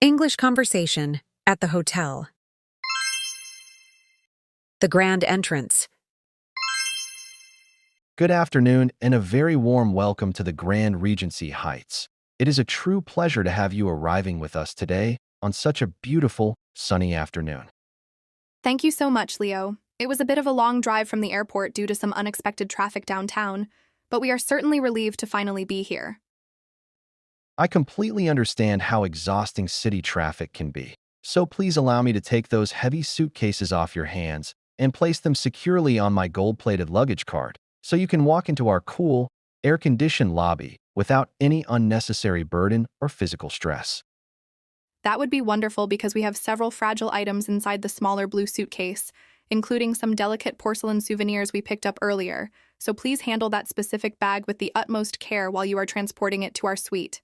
English conversation at the hotel. The grand entrance. Good afternoon and a very warm welcome to the Grand Regency Heights. It is a true pleasure to have you arriving with us today on such a beautiful, sunny afternoon. Thank you so much, Leo. It was a bit of a long drive from the airport due to some unexpected traffic downtown, but we are certainly relieved to finally be here. I completely understand how exhausting city traffic can be, so please allow me to take those heavy suitcases off your hands and place them securely on my gold-plated luggage cart so you can walk into our cool, air-conditioned lobby without any unnecessary burden or physical stress. That would be wonderful because we have several fragile items inside the smaller blue suitcase, including some delicate porcelain souvenirs we picked up earlier, so please handle that specific bag with the utmost care while you are transporting it to our suite.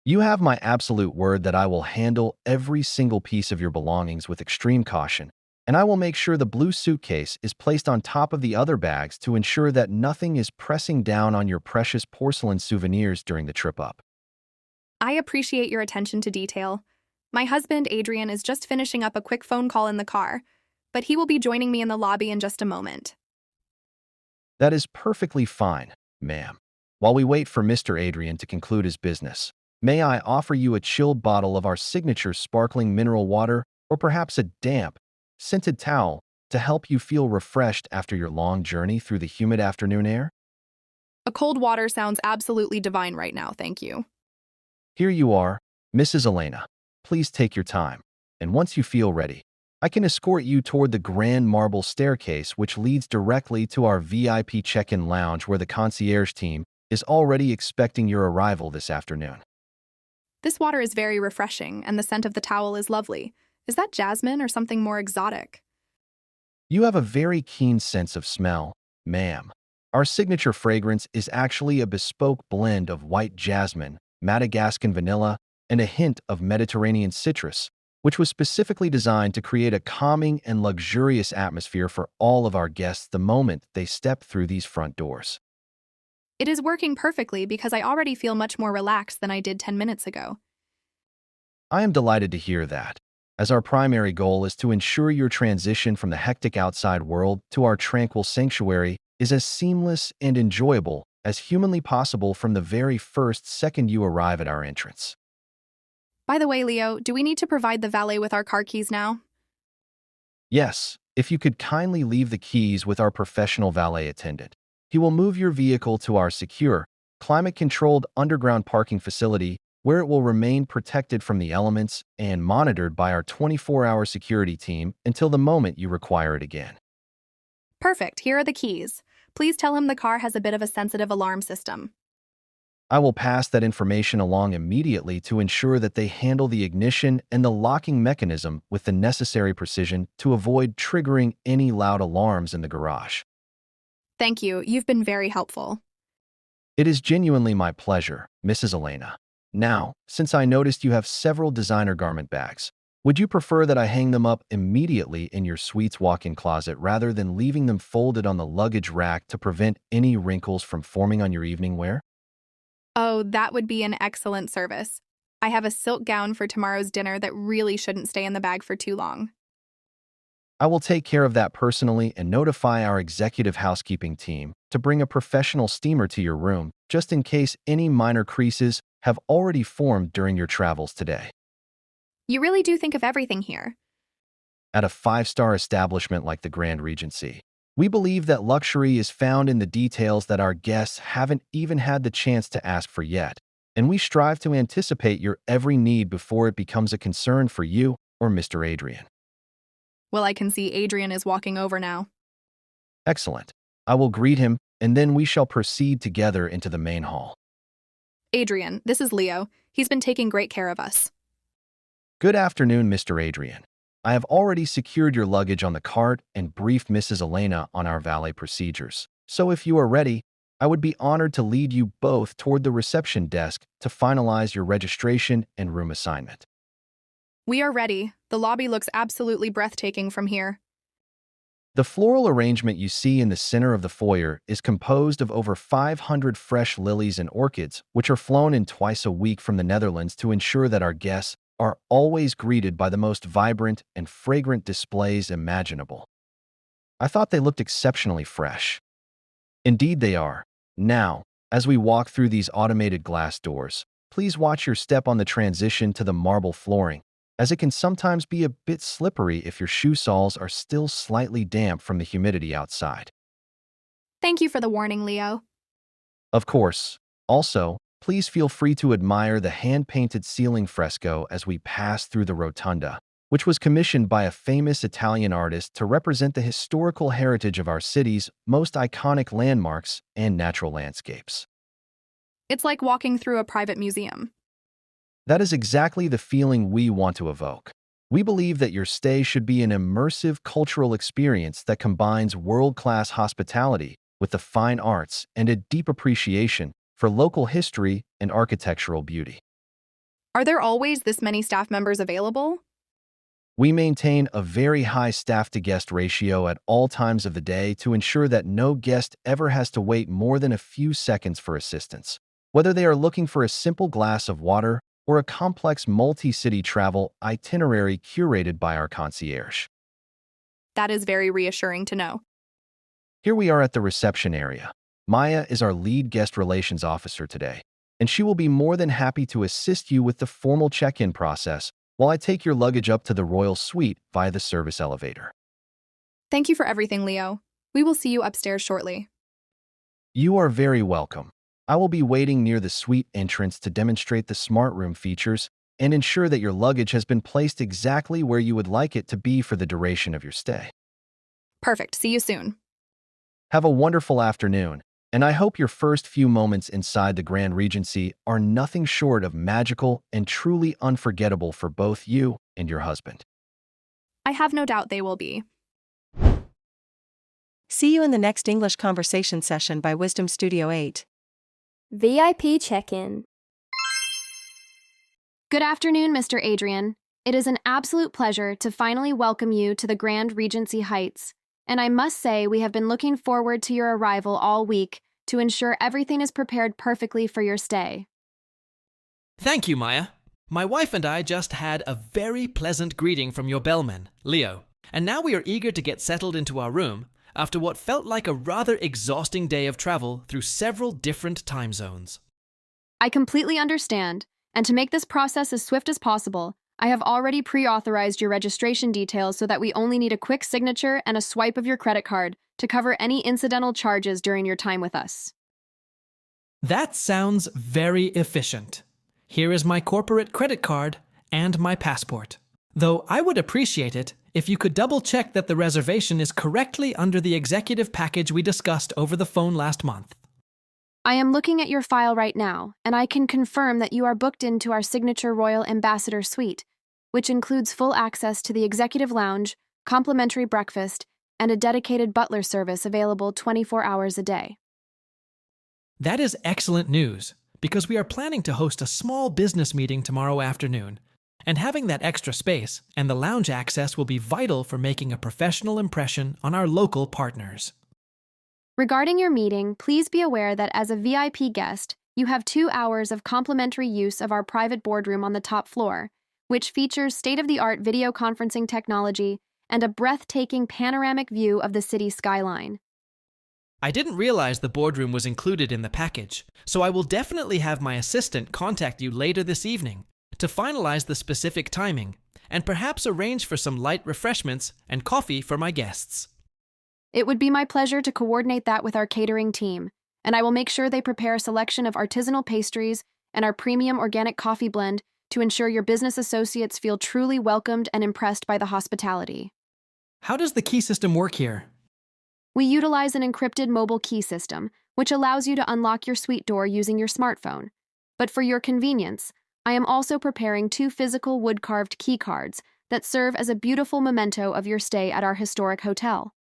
You have my absolute word that I will handle every single piece of your belongings with extreme caution, and I will make sure the blue suitcase is placed on top of the other bags to ensure that nothing is pressing down on your precious porcelain souvenirs during the trip up. I appreciate your attention to detail. My husband, Adrian, is just finishing up a quick phone call in the car, but he will be joining me in the lobby in just a moment. That is perfectly fine, ma'am. While we wait for Mr. Adrian to conclude his business, may I offer you a chilled bottle of our signature sparkling mineral water or perhaps a damp, scented towel to help you feel refreshed after your long journey through the humid afternoon air? A cold water sounds absolutely divine right now, thank you. Here you are, Mrs. Elena. Please take your time, and once you feel ready, I can escort you toward the grand marble staircase which leads directly to our VIP check-in lounge where the concierge team is already expecting your arrival this afternoon. This water is very refreshing, and the scent of the towel is lovely. Is that jasmine or something more exotic? You have a very keen sense of smell, ma'am. Our signature fragrance is actually a bespoke blend of white jasmine, Madagascan vanilla, and a hint of Mediterranean citrus, which was specifically designed to create a calming and luxurious atmosphere for all of our guests the moment they step through these front doors. It is working perfectly because I already feel much more relaxed than I did 10 minutes ago. I am delighted to hear that, as our primary goal is to ensure your transition from the hectic outside world to our tranquil sanctuary is as seamless and enjoyable as humanly possible from the very first second you arrive at our entrance. By the way, Leo, do we need to provide the valet with our car keys now? Yes, if you could kindly leave the keys with our professional valet attendant. He will move your vehicle to our secure, climate-controlled underground parking facility where it will remain protected from the elements and monitored by our 24-hour security team until the moment you require it again. Perfect, here are the keys. Please tell him the car has a bit of a sensitive alarm system. I will pass that information along immediately to ensure that they handle the ignition and the locking mechanism with the necessary precision to avoid triggering any loud alarms in the garage. Thank you, you've been very helpful. It is genuinely my pleasure, Mrs. Elena. Now, since I noticed you have several designer garment bags, would you prefer that I hang them up immediately in your suite's walk-in closet rather than leaving them folded on the luggage rack to prevent any wrinkles from forming on your evening wear? Oh, that would be an excellent service. I have a silk gown for tomorrow's dinner that really shouldn't stay in the bag for too long. I will take care of that personally and notify our executive housekeeping team to bring a professional steamer to your room just in case any minor creases have already formed during your travels today. You really do think of everything here. At a five-star establishment like the Grand Regency, we believe that luxury is found in the details that our guests haven't even had the chance to ask for yet, and we strive to anticipate your every need before it becomes a concern for you or Mr. Adrian. Well, I can see Adrian is walking over now. Excellent. I will greet him, and then we shall proceed together into the main hall. Adrian, this is Leo. He's been taking great care of us. Good afternoon, Mr. Adrian. I have already secured your luggage on the cart and briefed Mrs. Elena on our valet procedures. So if you are ready, I would be honored to lead you both toward the reception desk to finalize your registration and room assignment. We are ready. The lobby looks absolutely breathtaking from here. The floral arrangement you see in the center of the foyer is composed of over 500 fresh lilies and orchids, which are flown in twice a week from the Netherlands to ensure that our guests are always greeted by the most vibrant and fragrant displays imaginable. I thought they looked exceptionally fresh. Indeed they are. Now, as we walk through these automated glass doors, please watch your step on the transition to the marble flooring, as it can sometimes be a bit slippery if your shoe soles are still slightly damp from the humidity outside. Thank you for the warning, Leo. Of course, also, please feel free to admire the hand-painted ceiling fresco as we pass through the rotunda, which was commissioned by a famous Italian artist to represent the historical heritage of our city's most iconic landmarks and natural landscapes. It's like walking through a private museum. That is exactly the feeling we want to evoke. We believe that your stay should be an immersive cultural experience that combines world-class hospitality with the fine arts and a deep appreciation for local history and architectural beauty. Are there always this many staff members available? We maintain a very high staff-to-guest ratio at all times of the day to ensure that no guest ever has to wait more than a few seconds for assistance, whether they are looking for a simple glass of water or a complex multi-city travel itinerary curated by our concierge. That is very reassuring to know. Here we are at the reception area. Maya is our lead guest relations officer today, and she will be more than happy to assist you with the formal check-in process while I take your luggage up to the royal suite via the service elevator. Thank you for everything, Leo. We will see you upstairs shortly. You are very welcome. I will be waiting near the suite entrance to demonstrate the smart room features and ensure that your luggage has been placed exactly where you would like it to be for the duration of your stay. Perfect. See you soon. Have a wonderful afternoon, and I hope your first few moments inside the Grand Regency are nothing short of magical and truly unforgettable for both you and your husband. I have no doubt they will be. See you in the next English conversation session by Wisdom Studio 8. VIP check-in. Good afternoon, Mr. Adrian. It is an absolute pleasure to finally welcome you to the Grand Regency Heights, and I must say we have been looking forward to your arrival all week to ensure everything is prepared perfectly for your stay. Thank you, Maya. My wife and I just had a very pleasant greeting from your bellman, Leo, and now we are eager to get settled into our room after what felt like a rather exhausting day of travel through several different time zones. I completely understand, and to make this process as swift as possible, I have already pre-authorized your registration details so that we only need a quick signature and a swipe of your credit card to cover any incidental charges during your time with us. That sounds very efficient. Here is my corporate credit card and my passport. Though I would appreciate it if you could double-check that the reservation is correctly under the executive package we discussed over the phone last month. I am looking at your file right now, and I can confirm that you are booked into our signature Royal Ambassador Suite, which includes full access to the executive lounge, complimentary breakfast, and a dedicated butler service available 24 hours a day. That is excellent news, because we are planning to host a small business meeting tomorrow afternoon, and having that extra space and the lounge access will be vital for making a professional impression on our local partners. Regarding your meeting, please be aware that as a VIP guest, you have 2 hours of complimentary use of our private boardroom on the top floor, which features state-of-the-art video conferencing technology and a breathtaking panoramic view of the city skyline. I didn't realize the boardroom was included in the package, so I will definitely have my assistant contact you later this evening to finalize the specific timing and perhaps arrange for some light refreshments and coffee for my guests. It would be my pleasure to coordinate that with our catering team, and I will make sure they prepare a selection of artisanal pastries and our premium organic coffee blend to ensure your business associates feel truly welcomed and impressed by the hospitality. How does the key system work here? We utilize an encrypted mobile key system, which allows you to unlock your suite door using your smartphone. But for your convenience, I am also preparing 2 physical wood-carved key cards that serve as a beautiful memento of your stay at our historic hotel.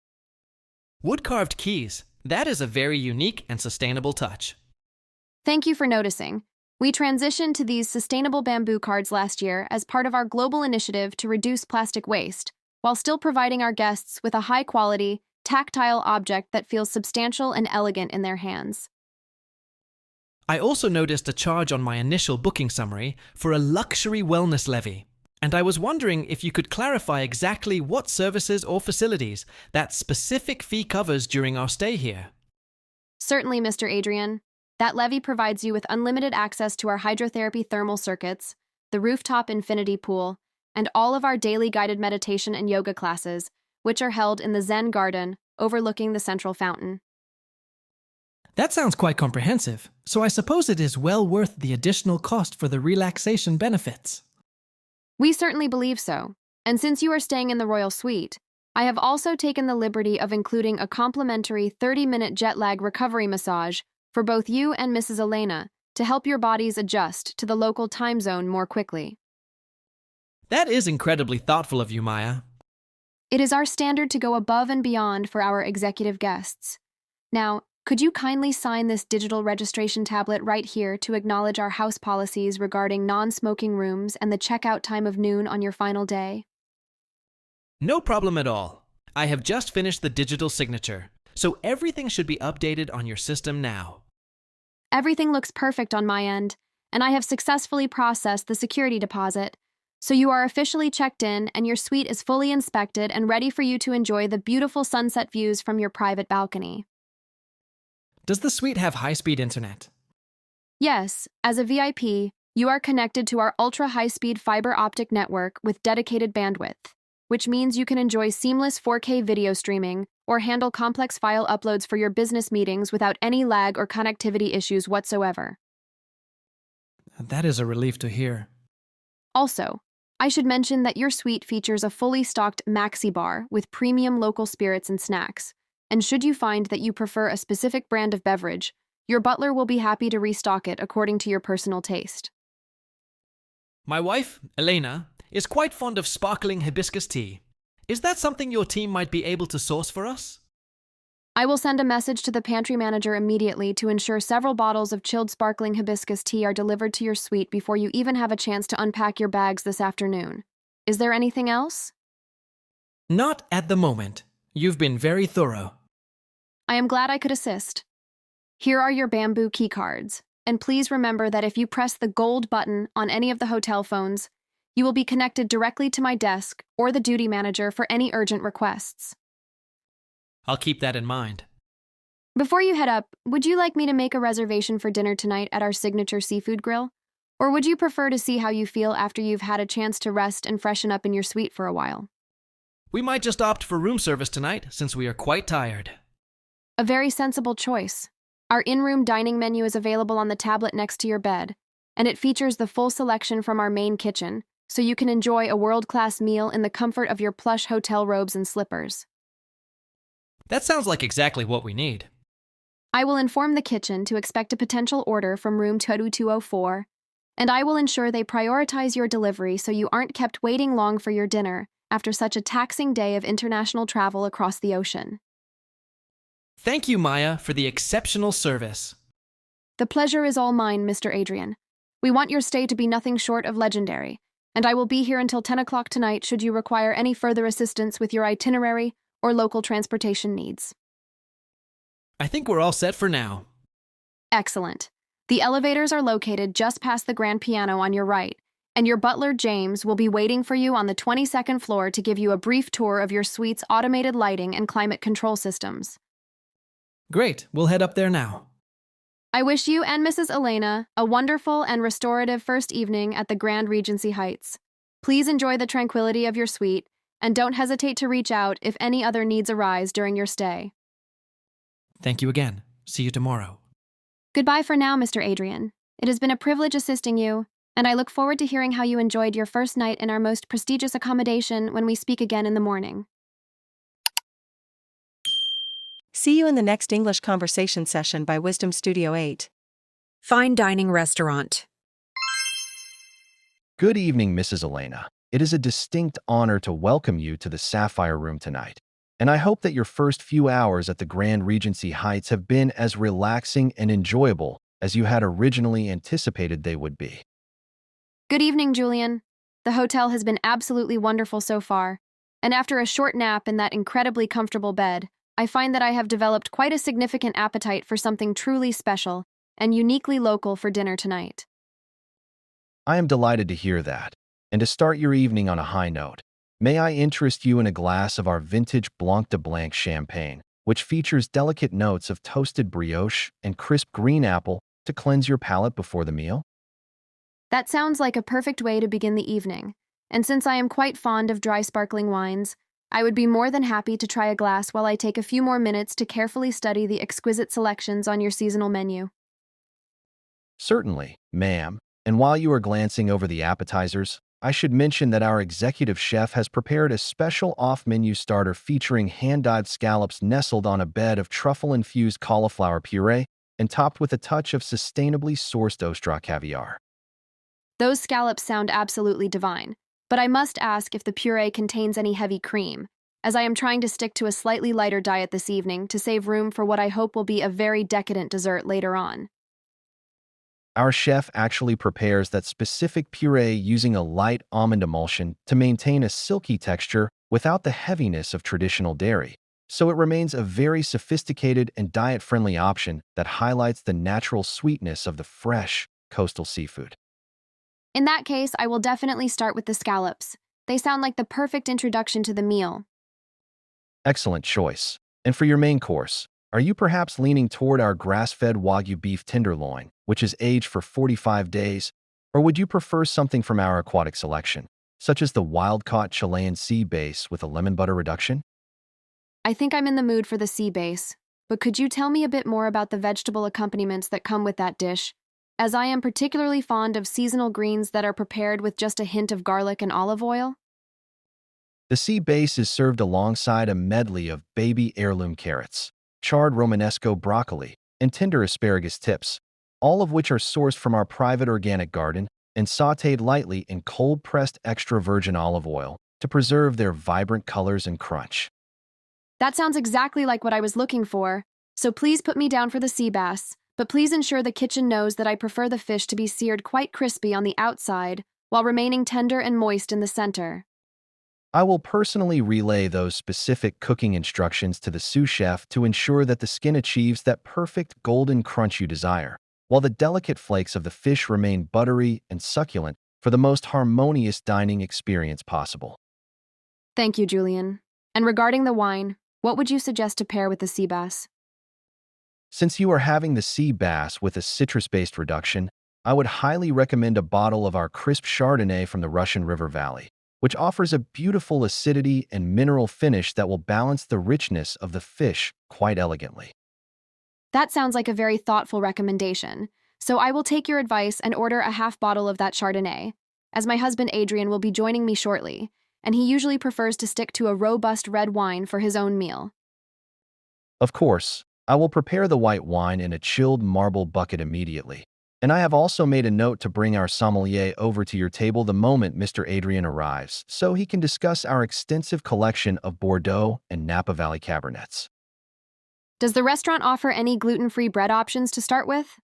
Wood-carved keys. That is a very unique and sustainable touch. Thank you for noticing. We transitioned to these sustainable bamboo cards last year as part of our global initiative to reduce plastic waste, while still providing our guests with a high-quality, tactile object that feels substantial and elegant in their hands. I also noticed a charge on my initial booking summary for a luxury wellness levy, and I was wondering if you could clarify exactly what services or facilities that specific fee covers during our stay here. Certainly, Mr. Adrian. That levy provides you with unlimited access to our hydrotherapy thermal circuits, the rooftop infinity pool, and all of our daily guided meditation and yoga classes, which are held in the Zen garden overlooking the central fountain. That sounds quite comprehensive, so I suppose it is well worth the additional cost for the relaxation benefits. We certainly believe so, and since you are staying in the Royal Suite, I have also taken the liberty of including a complimentary 30-minute jet lag recovery massage for both you and Mrs. Elena to help your bodies adjust to the local time zone more quickly. That is incredibly thoughtful of you, Maya. It is our standard to go above and beyond for our executive guests. Now, could you kindly sign this digital registration tablet right here to acknowledge our house policies regarding non-smoking rooms and the checkout time of noon on your final day? No problem at all. I have just finished the digital signature, so everything should be updated on your system now. Everything looks perfect on my end, and I have successfully processed the security deposit, so you are officially checked in and your suite is fully inspected and ready for you to enjoy the beautiful sunset views from your private balcony. Does the suite have high-speed internet? Yes, as a VIP, you are connected to our ultra-high-speed fiber optic network with dedicated bandwidth, which means you can enjoy seamless 4K video streaming or handle complex file uploads for your business meetings without any lag or connectivity issues whatsoever. That is a relief to hear. Also, I should mention that your suite features a fully stocked maxi bar with premium local spirits and snacks, and should you find that you prefer a specific brand of beverage, your butler will be happy to restock it according to your personal taste. My wife, Elena, is quite fond of sparkling hibiscus tea. Is that something your team might be able to source for us? I will send a message to the pantry manager immediately to ensure several bottles of chilled sparkling hibiscus tea are delivered to your suite before you even have a chance to unpack your bags this afternoon. Is there anything else? Not at the moment. You've been very thorough. I am glad I could assist. Here are your bamboo key cards, and please remember that if you press the gold button on any of the hotel phones, you will be connected directly to my desk or the duty manager for any urgent requests. I'll keep that in mind. Before you head up, would you like me to make a reservation for dinner tonight at our signature seafood grill? Or would you prefer to see how you feel after you've had a chance to rest and freshen up in your suite for a while? We might just opt for room service tonight since we are quite tired. A very sensible choice. Our in-room dining menu is available on the tablet next to your bed, and it features the full selection from our main kitchen, so you can enjoy a world-class meal in the comfort of your plush hotel robes and slippers. That sounds like exactly what we need. I will inform the kitchen to expect a potential order from room 2204, and I will ensure they prioritize your delivery so you aren't kept waiting long for your dinner after such a taxing day of international travel across the ocean. Thank you, Maya, for the exceptional service. The pleasure is all mine, Mr. Adrian. We want your stay to be nothing short of legendary, and I will be here until 10 o'clock tonight should you require any further assistance with your itinerary or local transportation needs. I think we're all set for now. Excellent. The elevators are located just past the grand piano on your right, and your butler, James, will be waiting for you on the 22nd floor to give you a brief tour of your suite's automated lighting and climate control systems. Great, we'll head up there now. I wish you and Mrs. Elena a wonderful and restorative first evening at the Grand Regency Heights. Please enjoy the tranquility of your suite, and don't hesitate to reach out if any other needs arise during your stay. Thank you again. See you tomorrow. Goodbye for now, Mr. Adrian. It has been a privilege assisting you, and I look forward to hearing how you enjoyed your first night in our most prestigious accommodation when we speak again in the morning. See you in the next English conversation session by Wisdom Studio 8. Fine dining restaurant. Good evening, Mrs. Elena. It is a distinct honor to welcome you to the Sapphire Room tonight, and I hope that your first few hours at the Grand Regency Heights have been as relaxing and enjoyable as you had originally anticipated they would be. Good evening, Julian. The hotel has been absolutely wonderful so far, and after a short nap in that incredibly comfortable bed, I find that I have developed quite a significant appetite for something truly special and uniquely local for dinner tonight. I am delighted to hear that. And to start your evening on a high note, may I interest you in a glass of our vintage Blanc de Blanc champagne, which features delicate notes of toasted brioche and crisp green apple to cleanse your palate before the meal? That sounds like a perfect way to begin the evening, and since I am quite fond of dry sparkling wines, I would be more than happy to try a glass while I take a few more minutes to carefully study the exquisite selections on your seasonal menu. Certainly, ma'am. And while you are glancing over the appetizers, I should mention that our executive chef has prepared a special off-menu starter featuring hand-dyed scallops nestled on a bed of truffle-infused cauliflower puree and topped with a touch of sustainably sourced Ostra caviar. Those scallops sound absolutely divine, but I must ask if the puree contains any heavy cream, as I am trying to stick to a slightly lighter diet this evening to save room for what I hope will be a very decadent dessert later on. Our chef actually prepares that specific puree using a light almond emulsion to maintain a silky texture without the heaviness of traditional dairy, so it remains a very sophisticated and diet-friendly option that highlights the natural sweetness of the fresh coastal seafood. In that case, I will definitely start with the scallops. They sound like the perfect introduction to the meal. Excellent choice. And for your main course, are you perhaps leaning toward our grass-fed Wagyu beef tenderloin, which is aged for 45 days, or would you prefer something from our aquatic selection, such as the wild-caught Chilean sea bass with a lemon butter reduction? I think I'm in the mood for the sea base, but could you tell me a bit more about the vegetable accompaniments that come with that dish, as I am particularly fond of seasonal greens that are prepared with just a hint of garlic and olive oil? The sea bass is served alongside a medley of baby heirloom carrots, charred Romanesco broccoli, and tender asparagus tips, all of which are sourced from our private organic garden and sautéed lightly in cold-pressed extra virgin olive oil to preserve their vibrant colors and crunch. That sounds exactly like what I was looking for, so please put me down for the sea bass, but please ensure the kitchen knows that I prefer the fish to be seared quite crispy on the outside while remaining tender and moist in the center. I will personally relay those specific cooking instructions to the sous chef to ensure that the skin achieves that perfect golden crunch you desire, while the delicate flakes of the fish remain buttery and succulent for the most harmonious dining experience possible. Thank you, Julian. And regarding the wine, what would you suggest to pair with the sea bass? Since you are having the sea bass with a citrus-based reduction, I would highly recommend a bottle of our crisp Chardonnay from the Russian River Valley, which offers a beautiful acidity and mineral finish that will balance the richness of the fish quite elegantly. That sounds like a very thoughtful recommendation, so I will take your advice and order a half bottle of that Chardonnay, as my husband Adrian will be joining me shortly, and he usually prefers to stick to a robust red wine for his own meal. Of course, I will prepare the white wine in a chilled marble bucket immediately, and I have also made a note to bring our sommelier over to your table the moment Mr. Adrian arrives, so he can discuss our extensive collection of Bordeaux and Napa Valley Cabernets. Does the restaurant offer any gluten-free bread options to start with?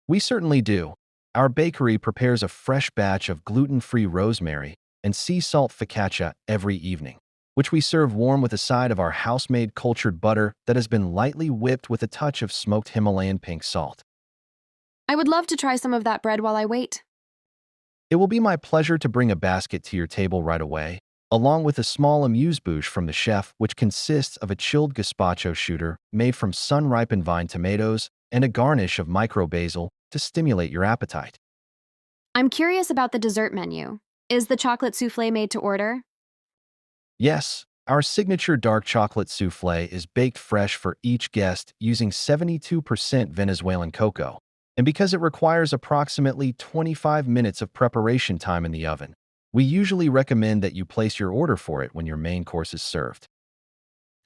We certainly do. Our bakery prepares a fresh batch of gluten-free rosemary and sea salt focaccia every evening, which we serve warm with a side of our house-made cultured butter that has been lightly whipped with a touch of smoked Himalayan pink salt. I would love to try some of that bread while I wait. It will be my pleasure to bring a basket to your table right away, along with a small amuse-bouche from the chef, which consists of a chilled gazpacho shooter made from sun-ripened vine tomatoes and a garnish of micro basil to stimulate your appetite. I'm curious about the dessert menu. Is the chocolate soufflé made to order? Yes, our signature dark chocolate soufflé is baked fresh for each guest using 72% Venezuelan cocoa, and because it requires approximately 25 minutes of preparation time in the oven, we usually recommend that you place your order for it when your main course is served.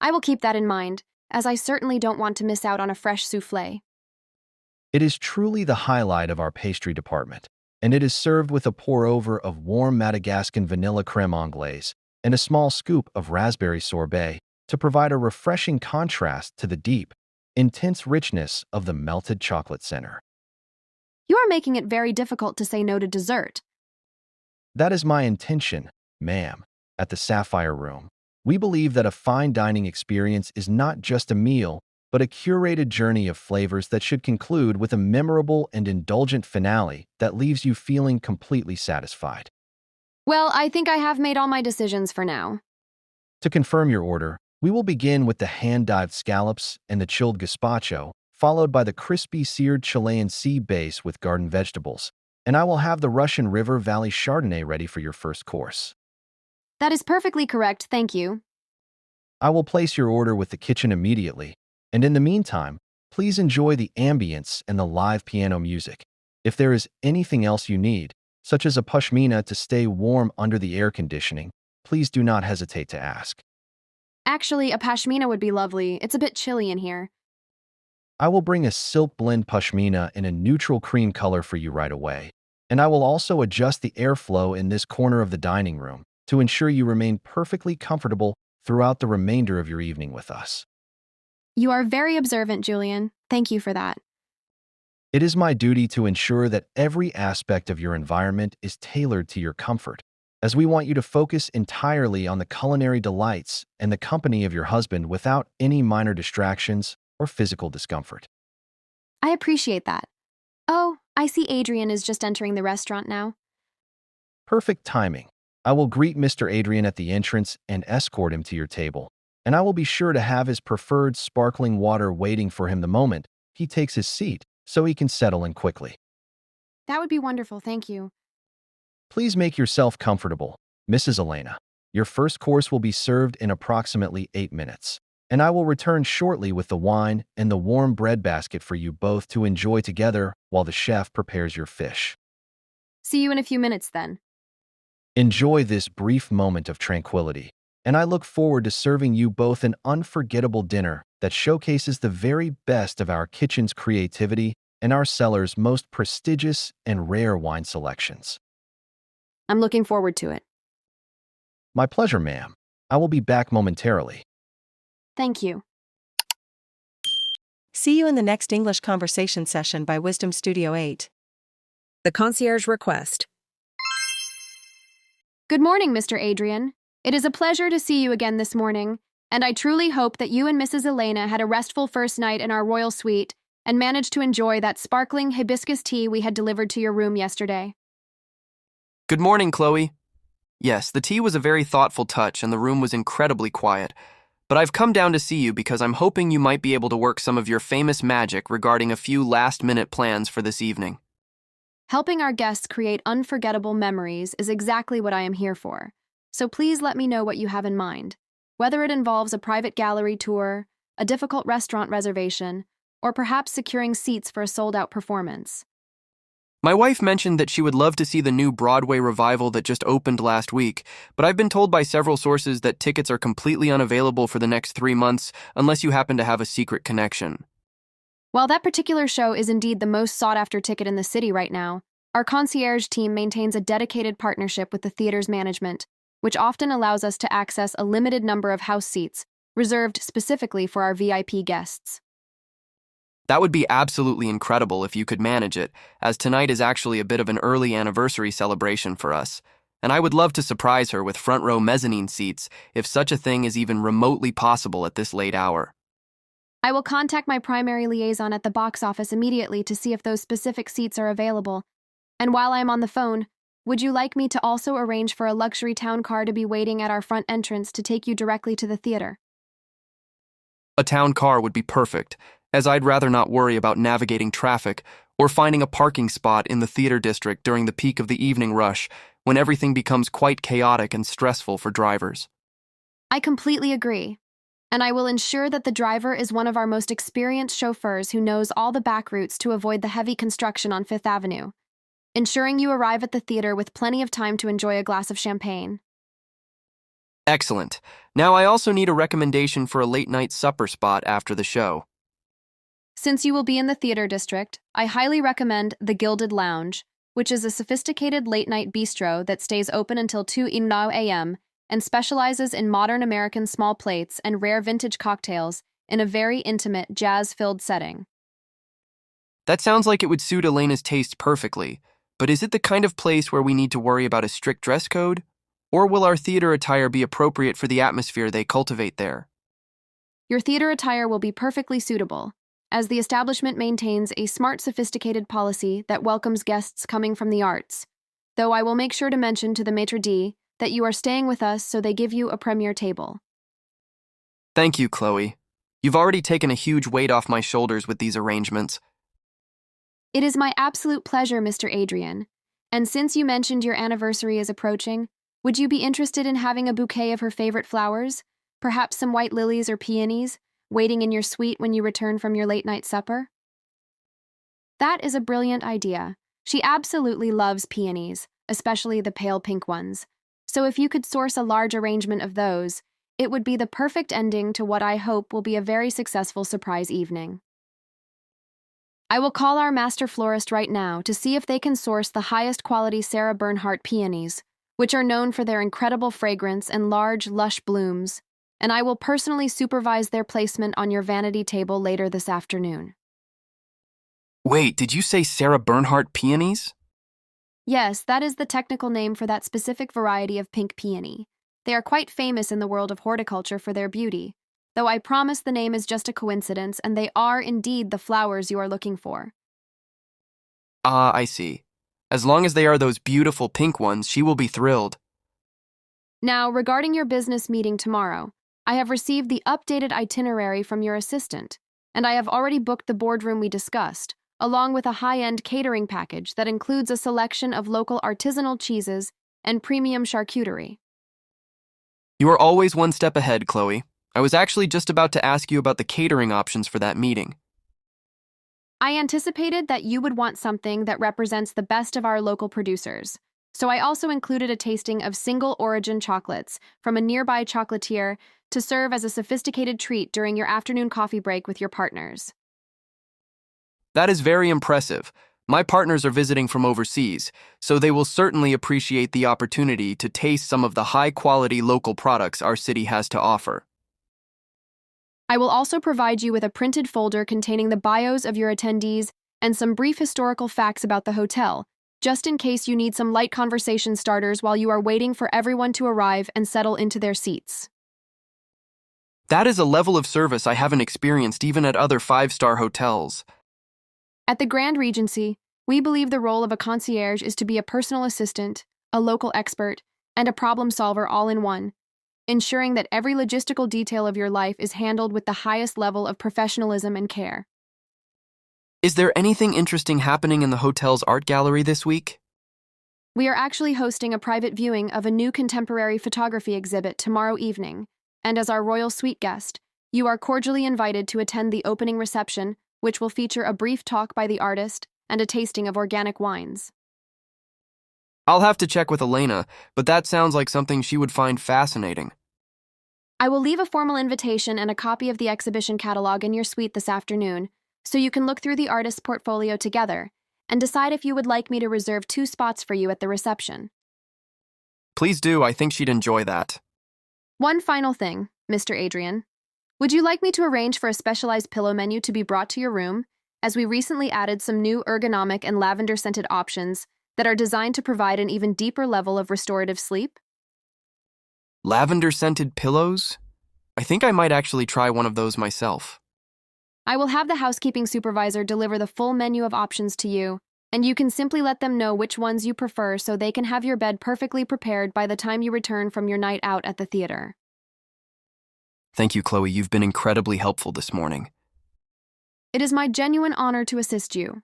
I will keep that in mind, as I certainly don't want to miss out on a fresh soufflé. It is truly the highlight of our pastry department, and it is served with a pour-over of warm Madagascan vanilla crème anglaise and a small scoop of raspberry sorbet to provide a refreshing contrast to the deep, intense richness of the melted chocolate center. You are making it very difficult to say no to dessert. That is my intention, ma'am, at the Sapphire Room. We believe that a fine dining experience is not just a meal, but a curated journey of flavors that should conclude with a memorable and indulgent finale that leaves you feeling completely satisfied. Well, I think I have made all my decisions for now. To confirm your order, we will begin with the hand-dived scallops and the chilled gazpacho, followed by the crispy seared Chilean sea base with garden vegetables, and I will have the Russian River Valley Chardonnay ready for your first course. That is perfectly correct, thank you. I will place your order with the kitchen immediately, and in the meantime, please enjoy the ambience and the live piano music. If there is anything else you need, such as a pashmina to stay warm under the air conditioning, please do not hesitate to ask. Actually, a pashmina would be lovely. It's a bit chilly in here. I will bring a silk blend pashmina in a neutral cream color for you right away, and I will also adjust the airflow in this corner of the dining room to ensure you remain perfectly comfortable throughout the remainder of your evening with us. You are very observant, Julian. Thank you for that. It is my duty to ensure that every aspect of your environment is tailored to your comfort, as we want you to focus entirely on the culinary delights and the company of your husband without any minor distractions or physical discomfort. I appreciate that. Oh, I see Adrian is just entering the restaurant now. Perfect timing. I will greet Mr. Adrian at the entrance and escort him to your table, and I will be sure to have his preferred sparkling water waiting for him the moment he takes his seat so he can settle in quickly. That would be wonderful, thank you. Please make yourself comfortable, Mrs. Elena. Your first course will be served in approximately 8 minutes, and I will return shortly with the wine and the warm bread basket for you both to enjoy together while the chef prepares your fish. See you in a few minutes then. Enjoy this brief moment of tranquility, and I look forward to serving you both an unforgettable dinner that showcases the very best of our kitchen's creativity and our cellar's most prestigious and rare wine selections. I'm looking forward to it. My pleasure, ma'am. I will be back momentarily. Thank you. See you in the next English conversation session by Wisdom Studio 8. The Concierge Request. Good morning, Mr. Adrian. It is a pleasure to see you again this morning, and I truly hope that you and Mrs. Elena had a restful first night in our royal suite and managed to enjoy that sparkling hibiscus tea we had delivered to your room yesterday. Good morning, Chloe. Yes, the tea was a very thoughtful touch and the room was incredibly quiet. But I've come down to see you because I'm hoping you might be able to work some of your famous magic regarding a few last-minute plans for this evening. Helping our guests create unforgettable memories is exactly what I am here for. So please let me know what you have in mind, whether it involves a private gallery tour, a difficult restaurant reservation, or perhaps securing seats for a sold-out performance. My wife mentioned that she would love to see the new Broadway revival that just opened last week, but I've been told by several sources that tickets are completely unavailable for the next 3 months unless you happen to have a secret connection. While that particular show is indeed the most sought-after ticket in the city right now, our concierge team maintains a dedicated partnership with the theater's management, which often allows us to access a limited number of house seats, reserved specifically for our VIP guests. That would be absolutely incredible if you could manage it, as tonight is actually a bit of an early anniversary celebration for us, and I would love to surprise her with front-row mezzanine seats if such a thing is even remotely possible at this late hour. I will contact my primary liaison at the box office immediately to see if those specific seats are available. And while I am on the phone, would you like me to also arrange for a luxury town car to be waiting at our front entrance to take you directly to the theater? A town car would be perfect, as I'd rather not worry about navigating traffic or finding a parking spot in the theater district during the peak of the evening rush, when everything becomes quite chaotic and stressful for drivers. I completely agree. And I will ensure that the driver is one of our most experienced chauffeurs who knows all the back routes to avoid the heavy construction on Fifth Avenue, ensuring you arrive at the theater with plenty of time to enjoy a glass of champagne. Excellent. Now I also need a recommendation for a late-night supper spot after the show. Since you will be in the theater district, I highly recommend the Gilded Lounge, which is a sophisticated late-night bistro that stays open until 2 a.m. and specializes in modern American small plates and rare vintage cocktails in a very intimate, jazz-filled setting. That sounds like it would suit Elena's taste perfectly, but is it the kind of place where we need to worry about a strict dress code? Or will our theater attire be appropriate for the atmosphere they cultivate there? Your theater attire will be perfectly suitable, as the establishment maintains a smart, sophisticated policy that welcomes guests coming from the arts, though I will make sure to mention to the maitre d' that you are staying with us so they give you a premier table. Thank you, Chloe. You've already taken a huge weight off my shoulders with these arrangements. It is my absolute pleasure, Mr. Adrian. And since you mentioned your anniversary is approaching, would you be interested in having a bouquet of her favorite flowers, perhaps some white lilies or peonies, waiting in your suite when you return from your late-night supper? That is a brilliant idea. She absolutely loves peonies, especially the pale pink ones. So if you could source a large arrangement of those, it would be the perfect ending to what I hope will be a very successful surprise evening. I will call our master florist right now to see if they can source the highest quality Sarah Bernhardt peonies, which are known for their incredible fragrance and large, lush blooms, and I will personally supervise their placement on your vanity table later this afternoon. Wait, did you say Sarah Bernhardt peonies? Yes, that is the technical name for that specific variety of pink peony. They are quite famous in the world of horticulture for their beauty, though I promise the name is just a coincidence and they are indeed the flowers you are looking for. Ah, I see. As long as they are those beautiful pink ones, she will be thrilled. Now, regarding your business meeting tomorrow, I have received the updated itinerary from your assistant, and I have already booked the boardroom we discussed, along with a high-end catering package that includes a selection of local artisanal cheeses and premium charcuterie. You are always one step ahead, Chloe. I was actually just about to ask you about the catering options for that meeting. I anticipated that you would want something that represents the best of our local producers, so I also included a tasting of single-origin chocolates from a nearby chocolatier to serve as a sophisticated treat during your afternoon coffee break with your partners. That is very impressive. My partners are visiting from overseas, so they will certainly appreciate the opportunity to taste some of the high-quality local products our city has to offer. I will also provide you with a printed folder containing the bios of your attendees and some brief historical facts about the hotel, just in case you need some light conversation starters while you are waiting for everyone to arrive and settle into their seats. That is a level of service I haven't experienced even at other five-star hotels. At the Grand Regency, we believe the role of a concierge is to be a personal assistant, a local expert, and a problem solver all in one, ensuring that every logistical detail of your life is handled with the highest level of professionalism and care. Is there anything interesting happening in the hotel's art gallery this week? We are actually hosting a private viewing of a new contemporary photography exhibit tomorrow evening, and as our royal suite guest, you are cordially invited to attend the opening reception, which will feature a brief talk by the artist and a tasting of organic wines. I'll have to check with Elena, but that sounds like something she would find fascinating. I will leave a formal invitation and a copy of the exhibition catalog in your suite this afternoon, so you can look through the artist's portfolio together and decide if you would like me to reserve 2 spots for you at the reception. Please do, I think she'd enjoy that. One final thing, Mr. Adrian. Would you like me to arrange for a specialized pillow menu to be brought to your room, as we recently added some new ergonomic and lavender-scented options that are designed to provide an even deeper level of restorative sleep? Lavender-scented pillows? I think I might actually try one of those myself. I will have the housekeeping supervisor deliver the full menu of options to you, and you can simply let them know which ones you prefer so they can have your bed perfectly prepared by the time you return from your night out at the theater. Thank you, Chloe. You've been incredibly helpful this morning. It is my genuine honor to assist you.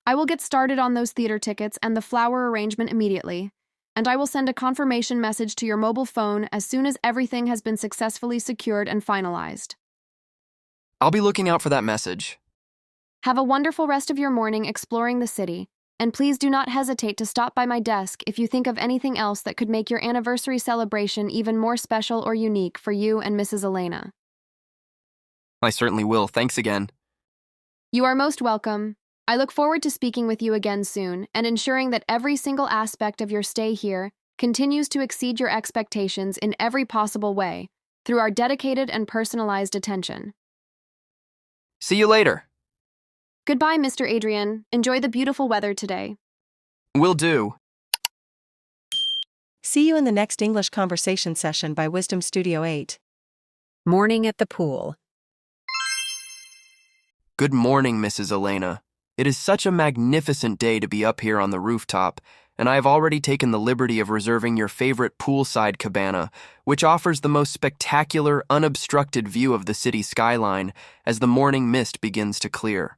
I will get started on those theater tickets and the flower arrangement immediately, and I will send a confirmation message to your mobile phone as soon as everything has been successfully secured and finalized. I'll be looking out for that message. Have a wonderful rest of your morning exploring the city, and please do not hesitate to stop by my desk if you think of anything else that could make your anniversary celebration even more special or unique for you and Mrs. Elena. I certainly will. Thanks again. You are most welcome. I look forward to speaking with you again soon and ensuring that every single aspect of your stay here continues to exceed your expectations in every possible way through our dedicated and personalized attention. See you later. Goodbye, Mr. Adrian. Enjoy the beautiful weather today. Will do. See you in the next English conversation session by Wisdom Studio 8. Morning at the pool. Good morning, Mrs. Elena. It is such a magnificent day to be up here on the rooftop, and I have already taken the liberty of reserving your favorite poolside cabana, which offers the most spectacular, unobstructed view of the city skyline as the morning mist begins to clear.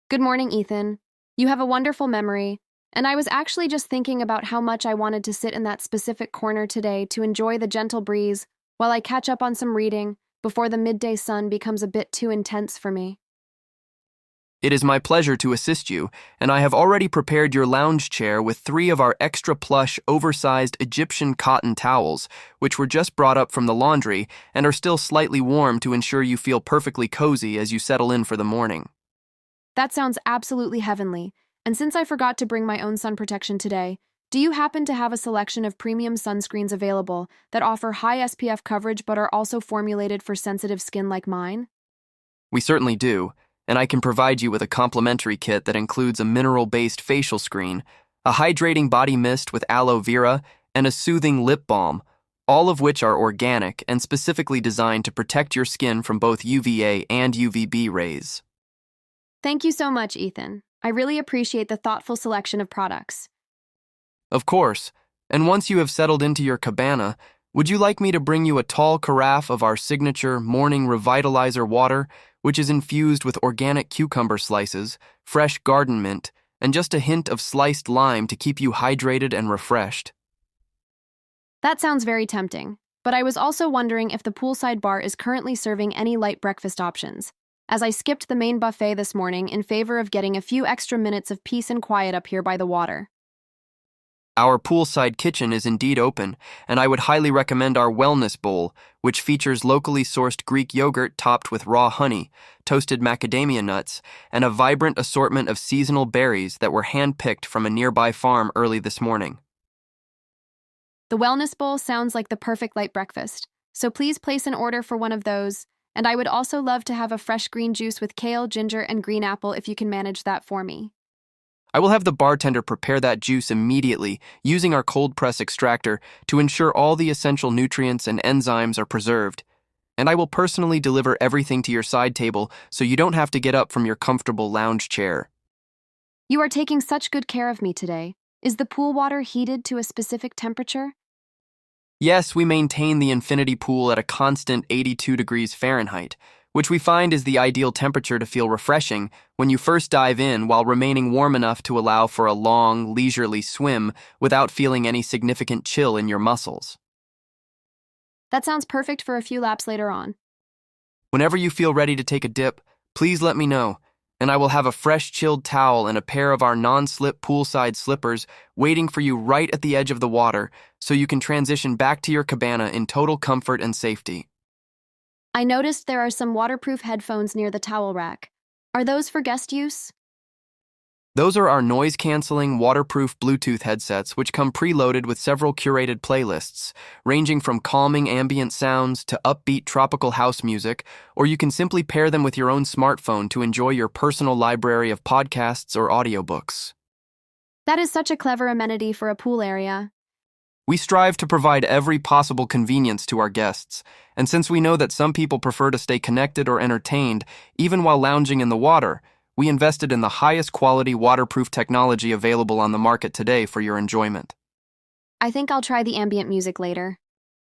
Good morning, Ethan. You have a wonderful memory, and I was actually just thinking about how much I wanted to sit in that specific corner today to enjoy the gentle breeze while I catch up on some reading before the midday sun becomes a bit too intense for me. It is my pleasure to assist you, and I have already prepared your lounge chair with 3 of our extra plush, oversized Egyptian cotton towels, which were just brought up from the laundry and are still slightly warm to ensure you feel perfectly cozy as you settle in for the morning. That sounds absolutely heavenly, and since I forgot to bring my own sun protection today, do you happen to have a selection of premium sunscreens available that offer high SPF coverage but are also formulated for sensitive skin like mine? We certainly do, and I can provide you with a complimentary kit that includes a mineral-based facial screen, a hydrating body mist with aloe vera, and a soothing lip balm, all of which are organic and specifically designed to protect your skin from both UVA and UVB rays. Thank you so much, Ethan. I really appreciate the thoughtful selection of products. Of course, and once you have settled into your cabana, would you like me to bring you a tall carafe of our signature morning revitalizer water, which is infused with organic cucumber slices, fresh garden mint, and just a hint of sliced lime to keep you hydrated and refreshed? That sounds very tempting, but I was also wondering if the poolside bar is currently serving any light breakfast options, as I skipped the main buffet this morning in favor of getting a few extra minutes of peace and quiet up here by the water. Our poolside kitchen is indeed open, and I would highly recommend our wellness bowl, which features locally sourced Greek yogurt topped with raw honey, toasted macadamia nuts, and a vibrant assortment of seasonal berries that were hand-picked from a nearby farm early this morning. The wellness bowl sounds like the perfect light breakfast, so please place an order for one of those, and I would also love to have a fresh green juice with kale, ginger, and green apple if you can manage that for me. I will have the bartender prepare that juice immediately using our cold press extractor to ensure all the essential nutrients and enzymes are preserved. And I will personally deliver everything to your side table so you don't have to get up from your comfortable lounge chair. You are taking such good care of me today. Is the pool water heated to a specific temperature? Yes, we maintain the infinity pool at a constant 82 degrees Fahrenheit, which we find is the ideal temperature to feel refreshing when you first dive in while remaining warm enough to allow for a long, leisurely swim without feeling any significant chill in your muscles. That sounds perfect for a few laps later on. Whenever you feel ready to take a dip, please let me know, and I will have a fresh chilled towel and a pair of our non-slip poolside slippers waiting for you right at the edge of the water so you can transition back to your cabana in total comfort and safety. I noticed there are some waterproof headphones near the towel rack. Are those for guest use? Those are our noise-canceling, waterproof Bluetooth headsets which come preloaded with several curated playlists, ranging from calming ambient sounds to upbeat tropical house music, or you can simply pair them with your own smartphone to enjoy your personal library of podcasts or audiobooks. That is such a clever amenity for a pool area. We strive to provide every possible convenience to our guests, and since we know that some people prefer to stay connected or entertained, even while lounging in the water, we invested in the highest quality waterproof technology available on the market today for your enjoyment. I think I'll try the ambient music later.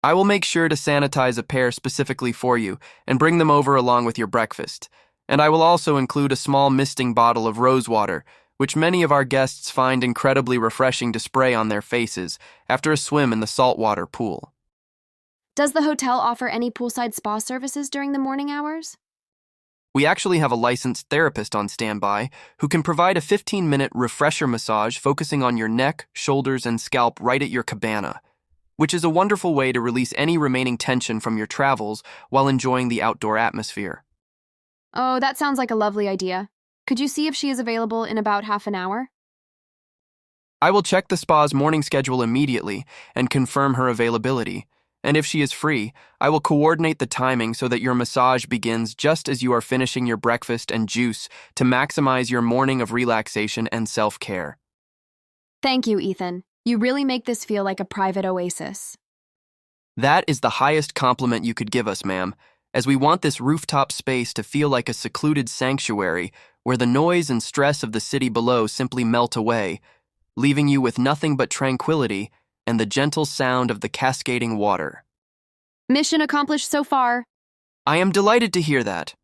I will make sure to sanitize a pair specifically for you and bring them over along with your breakfast, and I will also include a small misting bottle of rose water, which many of our guests find incredibly refreshing to spray on their faces after a swim in the saltwater pool. Does the hotel offer any poolside spa services during the morning hours? We actually have a licensed therapist on standby who can provide a 15-minute refresher massage focusing on your neck, shoulders, and scalp right at your cabana, which is a wonderful way to release any remaining tension from your travels while enjoying the outdoor atmosphere. Oh, that sounds like a lovely idea. Could you see if she is available in about half an hour? I will check the spa's morning schedule immediately and confirm her availability, and if she is free, I will coordinate the timing so that your massage begins just as you are finishing your breakfast and juice to maximize your morning of relaxation and self-care. Thank you, Ethan. You really make this feel like a private oasis. That is the highest compliment you could give us, ma'am, as we want this rooftop space to feel like a secluded sanctuary where the noise and stress of the city below simply melt away, leaving you with nothing but tranquility and the gentle sound of the cascading water. Mission accomplished so far. I am delighted to hear that.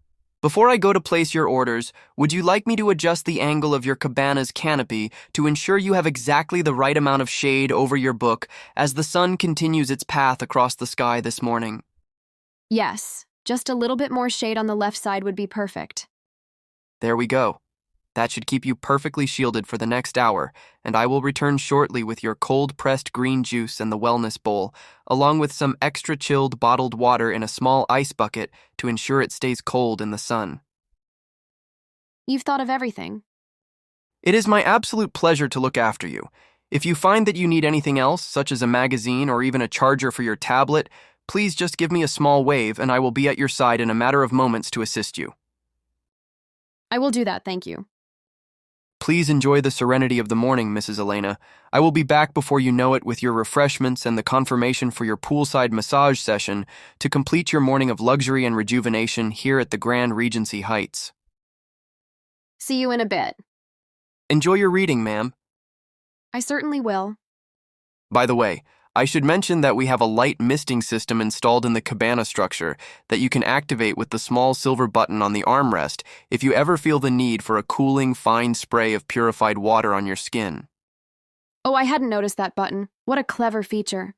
Before I go to place your orders, would you like me to adjust the angle of your cabana's canopy to ensure you have exactly the right amount of shade over your book as the sun continues its path across the sky this morning? Yes, just a little bit more shade on the left side would be perfect. There we go. That should keep you perfectly shielded for the next hour, and I will return shortly with your cold-pressed green juice and the wellness bowl, along with some extra chilled bottled water in a small ice bucket to ensure it stays cold in the sun. You've thought of everything. It is my absolute pleasure to look after you. If you find that you need anything else, such as a magazine or even a charger for your tablet, please just give me a small wave and I will be at your side in a matter of moments to assist you. I will do that, thank you. Please enjoy the serenity of the morning, Mrs. Elena. I will be back before you know it with your refreshments and the confirmation for your poolside massage session to complete your morning of luxury and rejuvenation here at the Grand Regency Heights. See you in a bit. Enjoy your reading, ma'am. I certainly will. By the way, I should mention that we have a light misting system installed in the cabana structure that you can activate with the small silver button on the armrest if you ever feel the need for a cooling, fine spray of purified water on your skin. Oh, I hadn't noticed that button. What a clever feature.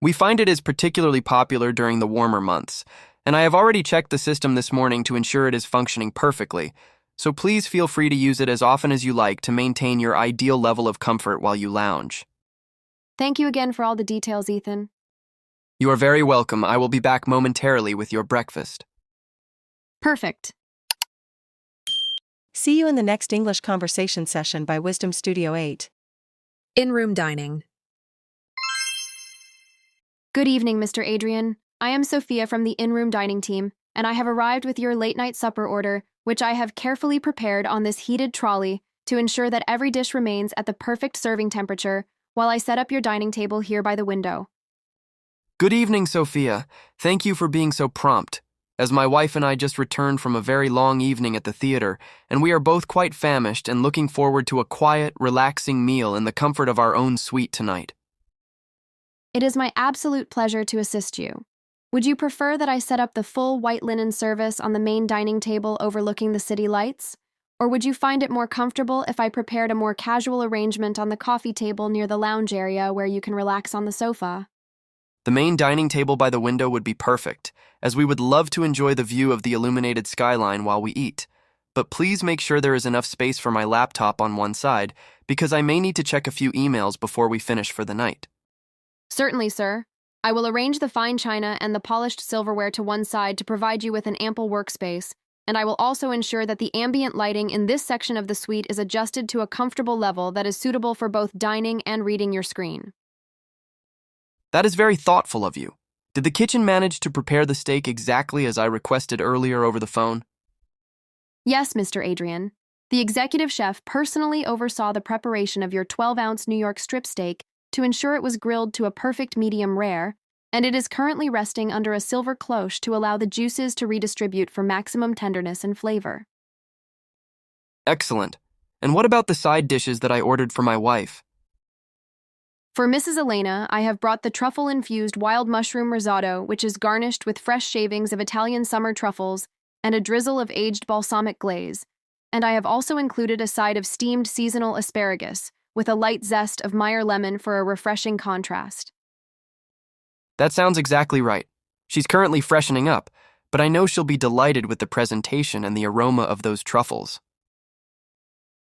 We find it is particularly popular during the warmer months, and I have already checked the system this morning to ensure it is functioning perfectly, so please feel free to use it as often as you like to maintain your ideal level of comfort while you lounge. Thank you again for all the details, Ethan. You are very welcome. I will be back momentarily with your breakfast. Perfect. See you in the next English conversation session by Wisdom Studio 8. In-room dining. Good evening, Mr. Adrian. I am Sophia from the in-room dining team, and I have arrived with your late-night supper order, which I have carefully prepared on this heated trolley to ensure that every dish remains at the perfect serving temperature while I set up your dining table here by the window. Good evening, Sophia. Thank you for being so prompt, as my wife and I just returned from a very long evening at the theater, and we are both quite famished and looking forward to a quiet, relaxing meal in the comfort of our own suite tonight. It is my absolute pleasure to assist you. Would you prefer that I set up the full white linen service on the main dining table overlooking the city lights? Or would you find it more comfortable if I prepared a more casual arrangement on the coffee table near the lounge area where you can relax on the sofa? The main dining table by the window would be perfect, as we would love to enjoy the view of the illuminated skyline while we eat. But please make sure there is enough space for my laptop on one side, because I may need to check a few emails before we finish for the night. Certainly, sir. I will arrange the fine china and the polished silverware to one side to provide you with an ample workspace, and I will also ensure that the ambient lighting in this section of the suite is adjusted to a comfortable level that is suitable for both dining and reading your screen. That is very thoughtful of you. Did the kitchen manage to prepare the steak exactly as I requested earlier over the phone? Yes, Mr. Adrian. The executive chef personally oversaw the preparation of your 12-ounce New York strip steak to ensure it was grilled to a perfect medium rare, and it is currently resting under a silver cloche to allow the juices to redistribute for maximum tenderness and flavor. Excellent. And what about the side dishes that I ordered for my wife? For Mrs. Elena, I have brought the truffle-infused wild mushroom risotto, which is garnished with fresh shavings of Italian summer truffles and a drizzle of aged balsamic glaze, and I have also included a side of steamed seasonal asparagus, with a light zest of Meyer lemon for a refreshing contrast. That sounds exactly right. She's currently freshening up, but I know she'll be delighted with the presentation and the aroma of those truffles.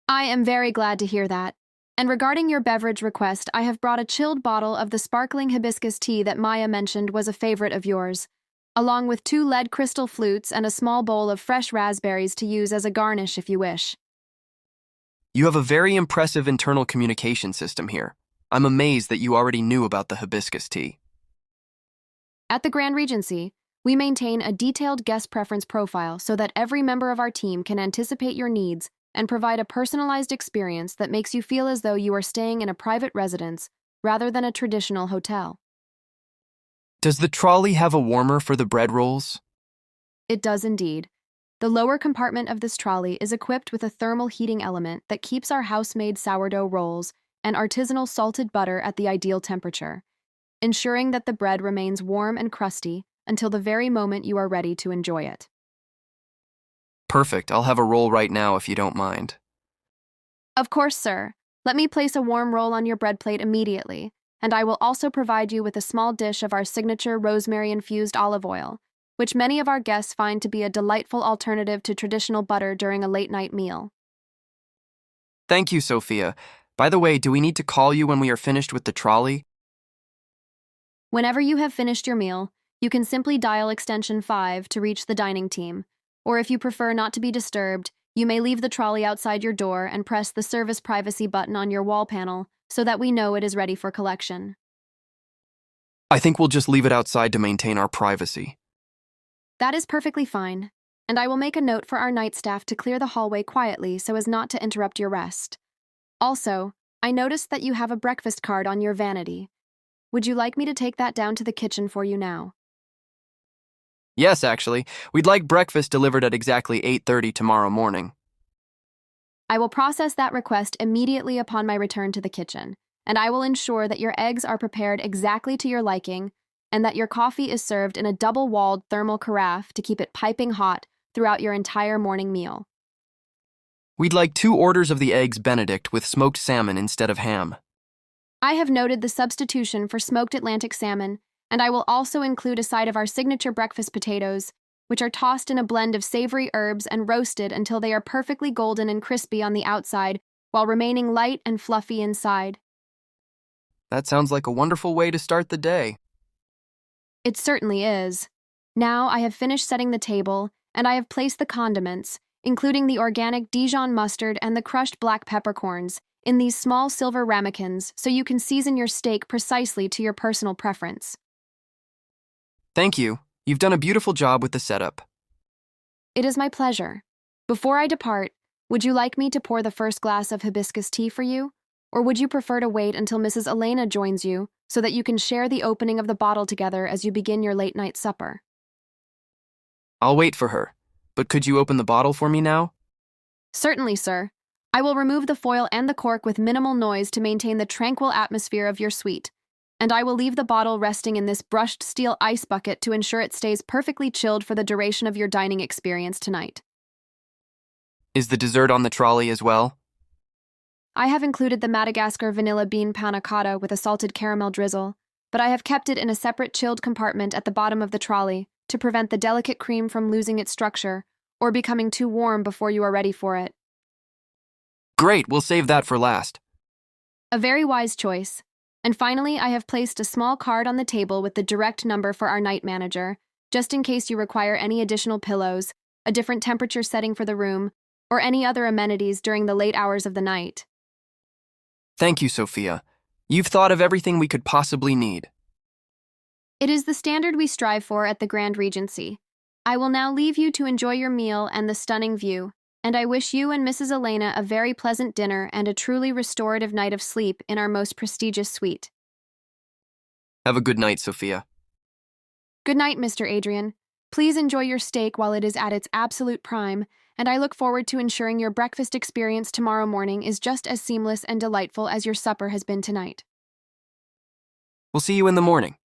I am very glad to hear that. And regarding your beverage request, I have brought a chilled bottle of the sparkling hibiscus tea that Maya mentioned was a favorite of yours, along with 2 lead crystal flutes and a small bowl of fresh raspberries to use as a garnish if you wish. You have a very impressive internal communication system here. I'm amazed that you already knew about the hibiscus tea. At the Grand Regency, we maintain a detailed guest preference profile so that every member of our team can anticipate your needs and provide a personalized experience that makes you feel as though you are staying in a private residence rather than a traditional hotel. Does the trolley have a warmer for the bread rolls? It does indeed. The lower compartment of this trolley is equipped with a thermal heating element that keeps our house-made sourdough rolls and artisanal salted butter at the ideal temperature, ensuring that the bread remains warm and crusty until the very moment you are ready to enjoy it. Perfect. I'll have a roll right now if you don't mind. Of course, sir. Let me place a warm roll on your bread plate immediately, and I will also provide you with a small dish of our signature rosemary-infused olive oil, which many of our guests find to be a delightful alternative to traditional butter during a late-night meal. Thank you, Sophia. By the way, do we need to call you when we are finished with the trolley? Whenever you have finished your meal, you can simply dial extension 5 to reach the dining team, or if you prefer not to be disturbed, you may leave the trolley outside your door and press the service privacy button on your wall panel so that we know it is ready for collection. I think we'll just leave it outside to maintain our privacy. That is perfectly fine, and I will make a note for our night staff to clear the hallway quietly so as not to interrupt your rest. Also, I noticed that you have a breakfast card on your vanity. Would you like me to take that down to the kitchen for you now? Yes, actually. We'd like breakfast delivered at exactly 8:30 tomorrow morning. I will process that request immediately upon my return to the kitchen, and I will ensure that your eggs are prepared exactly to your liking and that your coffee is served in a double-walled thermal carafe to keep it piping hot throughout your entire morning meal. We'd like 2 orders of the Eggs Benedict with smoked salmon instead of ham. I have noted the substitution for smoked Atlantic salmon, and I will also include a side of our signature breakfast potatoes, which are tossed in a blend of savory herbs and roasted until they are perfectly golden and crispy on the outside while remaining light and fluffy inside. That sounds like a wonderful way to start the day. It certainly is. Now I have finished setting the table, and I have placed the condiments, including the organic Dijon mustard and the crushed black peppercorns, in these small silver ramekins so you can season your steak precisely to your personal preference. Thank you. You've done a beautiful job with the setup. It is my pleasure. Before I depart, would you like me to pour the first glass of hibiscus tea for you? Or would you prefer to wait until Mrs. Elena joins you so that you can share the opening of the bottle together as you begin your late-night supper? I'll wait for her. But could you open the bottle for me now? Certainly, sir. I will remove the foil and the cork with minimal noise to maintain the tranquil atmosphere of your suite, and I will leave the bottle resting in this brushed steel ice bucket to ensure it stays perfectly chilled for the duration of your dining experience tonight. Is the dessert on the trolley as well? I have included the Madagascar vanilla bean panna cotta with a salted caramel drizzle, but I have kept it in a separate chilled compartment at the bottom of the trolley to prevent the delicate cream from losing its structure or becoming too warm before you are ready for it. Great, we'll save that for last. A very wise choice. And finally, I have placed a small card on the table with the direct number for our night manager, just in case you require any additional pillows, a different temperature setting for the room, or any other amenities during the late hours of the night. Thank you, Sophia. You've thought of everything we could possibly need. It is the standard we strive for at the Grand Regency. I will now leave you to enjoy your meal and the stunning view, and I wish you and Mrs. Elena a very pleasant dinner and a truly restorative night of sleep in our most prestigious suite. Have a good night, Sophia. Good night, Mr. Adrian. Please enjoy your steak while it is at its absolute prime, and I look forward to ensuring your breakfast experience tomorrow morning is just as seamless and delightful as your supper has been tonight. We'll see you in the morning.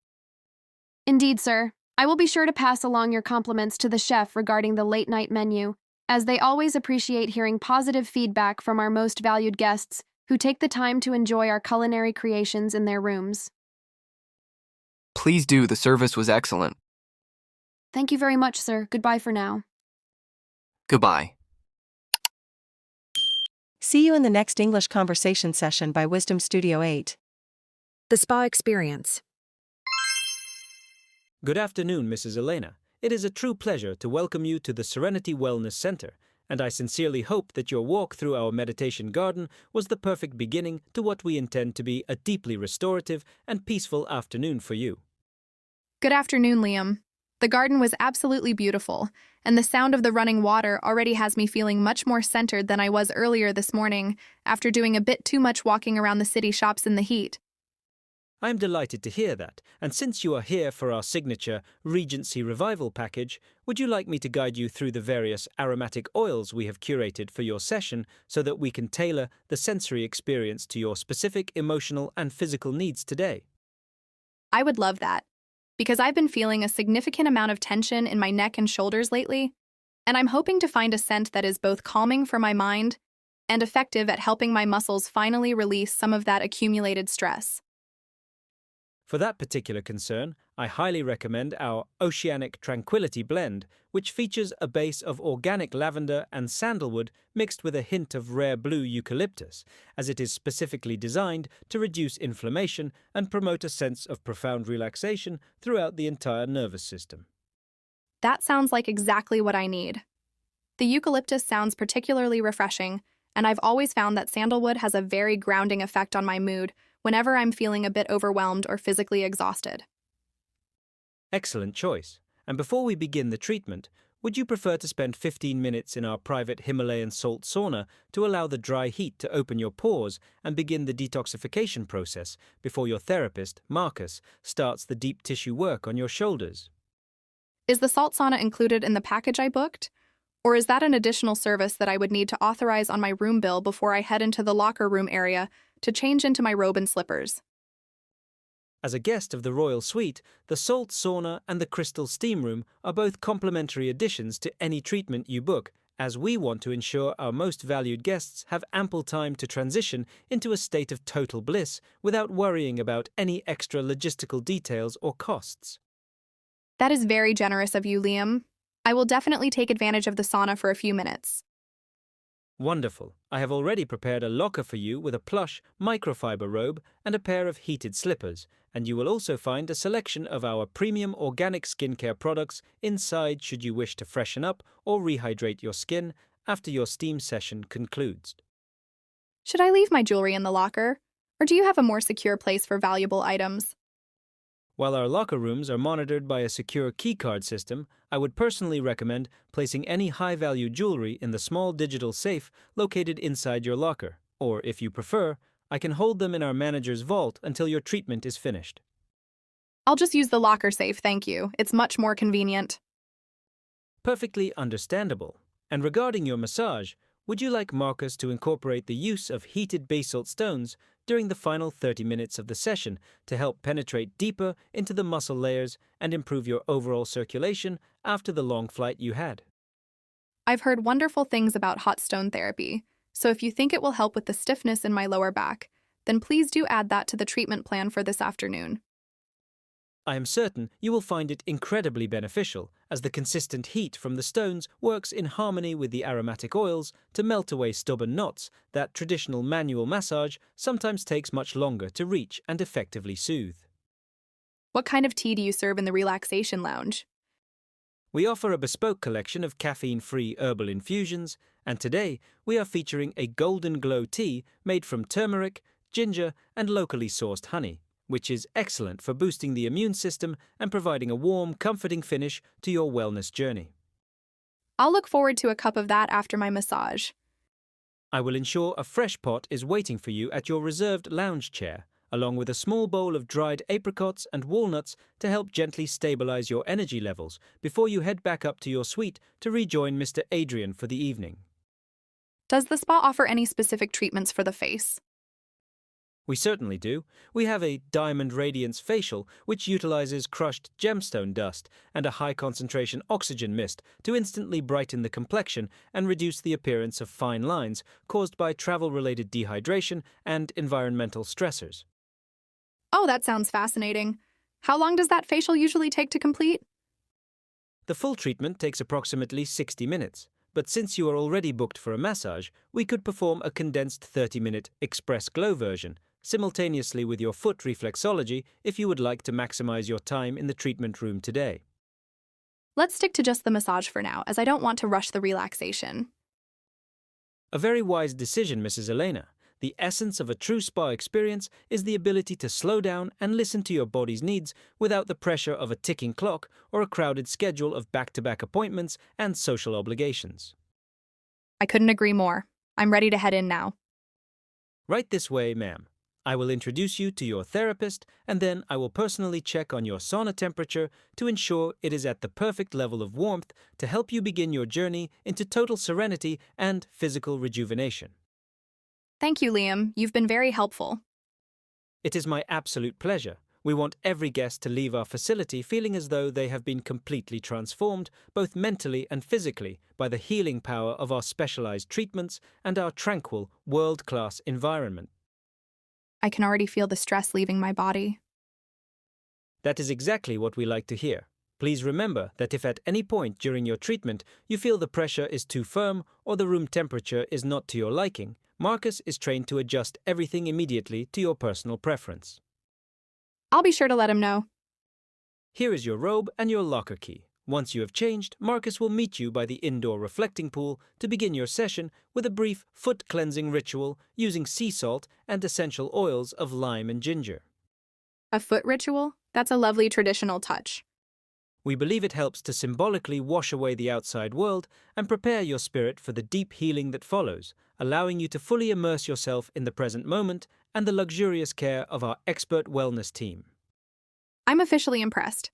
Indeed, sir. I will be sure to pass along your compliments to the chef regarding the late-night menu, as they always appreciate hearing positive feedback from our most valued guests who take the time to enjoy our culinary creations in their rooms. Please do. The service was excellent. Thank you very much, sir. Goodbye for now. Goodbye. See you in the next English conversation session by Wisdom Studio 8. The spa experience. Good afternoon, Mrs. Elena. It is a true pleasure to welcome you to the Serenity Wellness Center, and I sincerely hope that your walk through our meditation garden was the perfect beginning to what we intend to be a deeply restorative and peaceful afternoon for you. Good afternoon, Liam. The garden was absolutely beautiful, and the sound of the running water already has me feeling much more centered than I was earlier this morning after doing a bit too much walking around the city shops in the heat. I am delighted to hear that, and since you are here for our signature Regency Revival package, would you like me to guide you through the various aromatic oils we have curated for your session so that we can tailor the sensory experience to your specific emotional and physical needs today? I would love that, because I've been feeling a significant amount of tension in my neck and shoulders lately, and I'm hoping to find a scent that is both calming for my mind and effective at helping my muscles finally release some of that accumulated stress. For that particular concern, I highly recommend our Oceanic Tranquility blend, which features a base of organic lavender and sandalwood mixed with a hint of rare blue eucalyptus, as it is specifically designed to reduce inflammation and promote a sense of profound relaxation throughout the entire nervous system. That sounds like exactly what I need. The eucalyptus sounds particularly refreshing, and I've always found that sandalwood has a very grounding effect on my mood whenever I'm feeling a bit overwhelmed or physically exhausted. Excellent choice. And before we begin the treatment, would you prefer to spend 15 minutes in our private Himalayan salt sauna to allow the dry heat to open your pores and begin the detoxification process before your therapist, Marcus, starts the deep tissue work on your shoulders? Is the salt sauna included in the package I booked? Or is that an additional service that I would need to authorize on my room bill before I head into the locker room area to change into my robe and slippers? As a guest of the Royal Suite, the Salt Sauna and the Crystal Steam Room are both complimentary additions to any treatment you book, as we want to ensure our most valued guests have ample time to transition into a state of total bliss without worrying about any extra logistical details or costs. That is very generous of you, Liam. I will definitely take advantage of the sauna for a few minutes. Wonderful. I have already prepared a locker for you with a plush microfiber robe and a pair of heated slippers, and you will also find a selection of our premium organic skincare products inside should you wish to freshen up or rehydrate your skin after your steam session concludes. Should I leave my jewelry in the locker, or do you have a more secure place for valuable items? While our locker rooms are monitored by a secure keycard system, I would personally recommend placing any high-value jewelry in the small digital safe located inside your locker, or if you prefer, I can hold them in our manager's vault until your treatment is finished. I'll just use the locker safe, thank you. It's much more convenient. Perfectly understandable. And regarding your massage, would you like Marcus to incorporate the use of heated basalt stones during the final 30 minutes of the session to help penetrate deeper into the muscle layers and improve your overall circulation after the long flight you had? I've heard wonderful things about hot stone therapy, so if you think it will help with the stiffness in my lower back, then please do add that to the treatment plan for this afternoon. I am certain you will find it incredibly beneficial, as the consistent heat from the stones works in harmony with the aromatic oils to melt away stubborn knots that traditional manual massage sometimes takes much longer to reach and effectively soothe. What kind of tea do you serve in the relaxation lounge? We offer a bespoke collection of caffeine-free herbal infusions, and today we are featuring a golden glow tea made from turmeric, ginger, and locally sourced honey, which is excellent for boosting the immune system and providing a warm, comforting finish to your wellness journey. I'll look forward to a cup of that after my massage. I will ensure a fresh pot is waiting for you at your reserved lounge chair, along with a small bowl of dried apricots and walnuts to help gently stabilize your energy levels before you head back up to your suite to rejoin Mr. Adrian for the evening. Does the spa offer any specific treatments for the face? We certainly do. We have a Diamond Radiance facial, which utilizes crushed gemstone dust and a high-concentration oxygen mist to instantly brighten the complexion and reduce the appearance of fine lines caused by travel-related dehydration and environmental stressors. Oh, that sounds fascinating. How long does that facial usually take to complete? The full treatment takes approximately 60 minutes. But since you are already booked for a massage, we could perform a condensed 30-minute Express Glow version, simultaneously with your foot reflexology if you would like to maximize your time in the treatment room today. Let's stick to just the massage for now, as I don't want to rush the relaxation. A very wise decision, Mrs. Elena. the essence of a true spa experience is the ability to slow down and listen to your body's needs without the pressure of a ticking clock or a crowded schedule of back-to-back appointments and social obligations. I couldn't agree more. I'm ready to head in now. Right this way, ma'am. I will introduce you to your therapist, and then I will personally check on your sauna temperature to ensure it is at the perfect level of warmth to help you begin your journey into total serenity and physical rejuvenation. Thank you, Liam. You've been very helpful. It is my absolute pleasure. We want every guest to leave our facility feeling as though they have been completely transformed, both mentally and physically, by the healing power of our specialized treatments and our tranquil, world-class environment. I can already feel the stress leaving my body. That is exactly what we like to hear. Please remember that if at any point during your treatment you feel the pressure is too firm or the room temperature is not to your liking, Marcus is trained to adjust everything immediately to your personal preference. I'll be sure to let him know. Here is your robe and your locker key. Once you have changed, Marcus will meet you by the indoor reflecting pool to begin your session with a brief foot cleansing ritual using sea salt and essential oils of lime and ginger. A foot ritual? That's a lovely traditional touch. We believe it helps to symbolically wash away the outside world and prepare your spirit for the deep healing that follows, allowing you to fully immerse yourself in the present moment and the luxurious care of our expert wellness team. I'm officially impressed.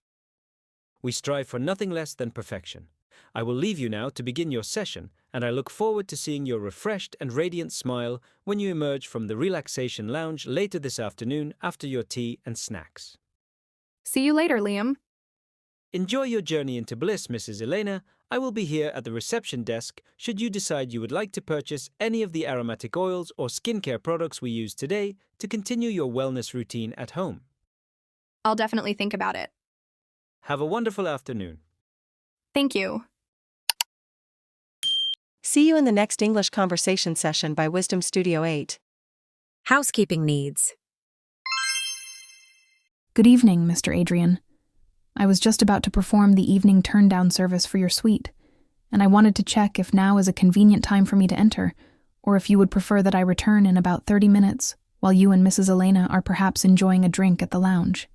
We strive for nothing less than perfection. I will leave you now to begin your session, and I look forward to seeing your refreshed and radiant smile when you emerge from the relaxation lounge later this afternoon after your tea and snacks. See you later, Liam. Enjoy your journey into bliss, Mrs. Elena. I will be here at the reception desk should you decide you would like to purchase any of the aromatic oils or skincare products we use today to continue your wellness routine at home. I'll definitely think about it. Have a wonderful afternoon. Thank you. See you in the next English conversation session by Wisdom Studio 8. Housekeeping Needs. Good evening, Mr. Adrian. I was just about to perform the evening turn-down service for your suite, and I wanted to check if now is a convenient time for me to enter, or if you would prefer that I return in about 30 minutes, while you and Mrs. Elena are perhaps enjoying a drink at the lounge.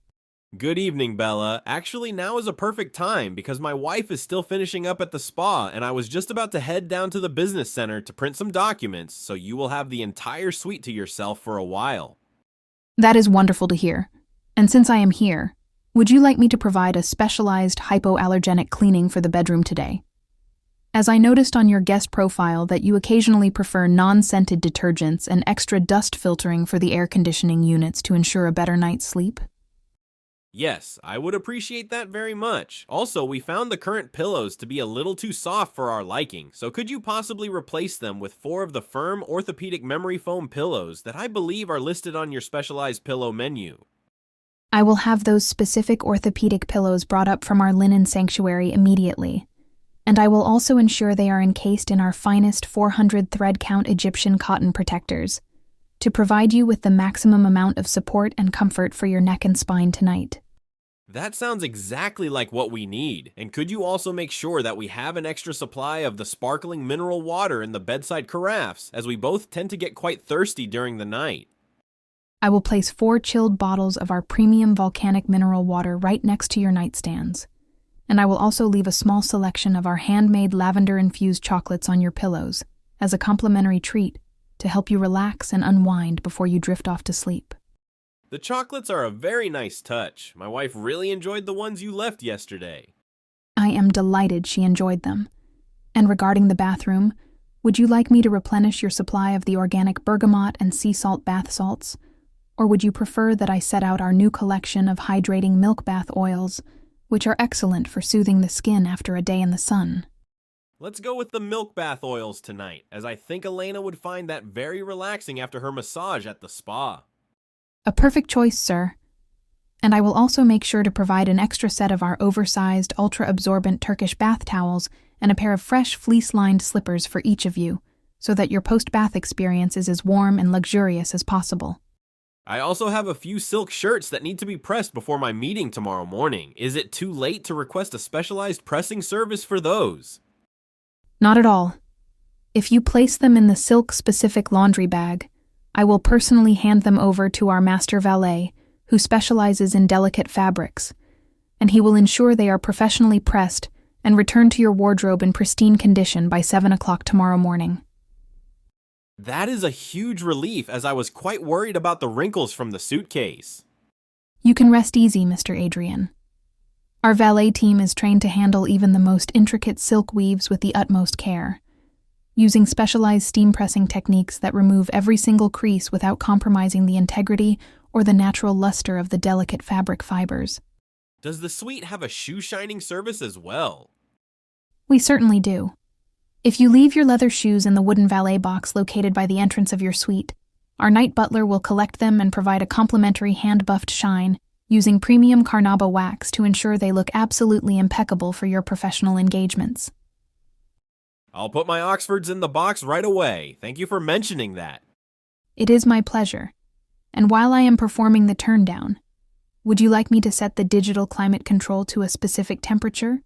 Good evening, Bella. Actually, now is a perfect time because my wife is still finishing up at the spa, and I was just about to head down to the business center to print some documents, so you will have the entire suite to yourself for a while. That is wonderful to hear. And since I am here, would you like me to provide a specialized hypoallergenic cleaning for the bedroom today? As I noticed on your guest profile that you occasionally prefer non-scented detergents and extra dust filtering for the air conditioning units to ensure a better night's sleep. Yes, I would appreciate that very much. Also, we found the current pillows to be a little too soft for our liking, so could you possibly replace them with 4 of the firm orthopedic memory foam pillows that I believe are listed on your specialized pillow menu? I will have those specific orthopedic pillows brought up from our linen sanctuary immediately, and I will also ensure they are encased in our finest 400 thread count Egyptian cotton protectors to provide you with the maximum amount of support and comfort for your neck and spine tonight. That sounds exactly like what we need. And could you also make sure that we have an extra supply of the sparkling mineral water in the bedside carafes, as we both tend to get quite thirsty during the night? I will place 4 chilled bottles of our premium volcanic mineral water right next to your nightstands. And I will also leave a small selection of our handmade lavender-infused chocolates on your pillows as a complimentary treat to help you relax and unwind before you drift off to sleep. The chocolates are a very nice touch. My wife really enjoyed the ones you left yesterday. I am delighted she enjoyed them. And regarding the bathroom, would you like me to replenish your supply of the organic bergamot and sea salt bath salts? Or would you prefer that I set out our new collection of hydrating milk bath oils, which are excellent for soothing the skin after a day in the sun? Let's go with the milk bath oils tonight, as I think Elena would find that very relaxing after her massage at the spa. A perfect choice, sir. And I will also make sure to provide an extra set of our oversized, ultra-absorbent Turkish bath towels and a pair of fresh fleece-lined slippers for each of you, so that your post-bath experience is as warm and luxurious as possible. I also have a few silk shirts that need to be pressed before my meeting tomorrow morning. Is it too late to request a specialized pressing service for those? Not at all. If you place them in the silk-specific laundry bag, I will personally hand them over to our master valet, who specializes in delicate fabrics, and he will ensure they are professionally pressed and returned to your wardrobe in pristine condition by 7 o'clock tomorrow morning. That is a huge relief, as I was quite worried about the wrinkles from the suitcase. You can rest easy, Mr. Adrian. Our valet team is trained to handle even the most intricate silk weaves with the utmost care, using specialized steam pressing techniques that remove every single crease without compromising the integrity or the natural luster of the delicate fabric fibers. Does the suite have a shoe shining service as well? We certainly do. If you leave your leather shoes in the wooden valet box located by the entrance of your suite, our night butler will collect them and provide a complimentary hand-buffed shine using premium carnauba wax to ensure they look absolutely impeccable for your professional engagements. I'll put my Oxfords in the box right away. Thank you for mentioning that. It is my pleasure. And while I am performing the turndown, would you like me to set the digital climate control to a specific temperature?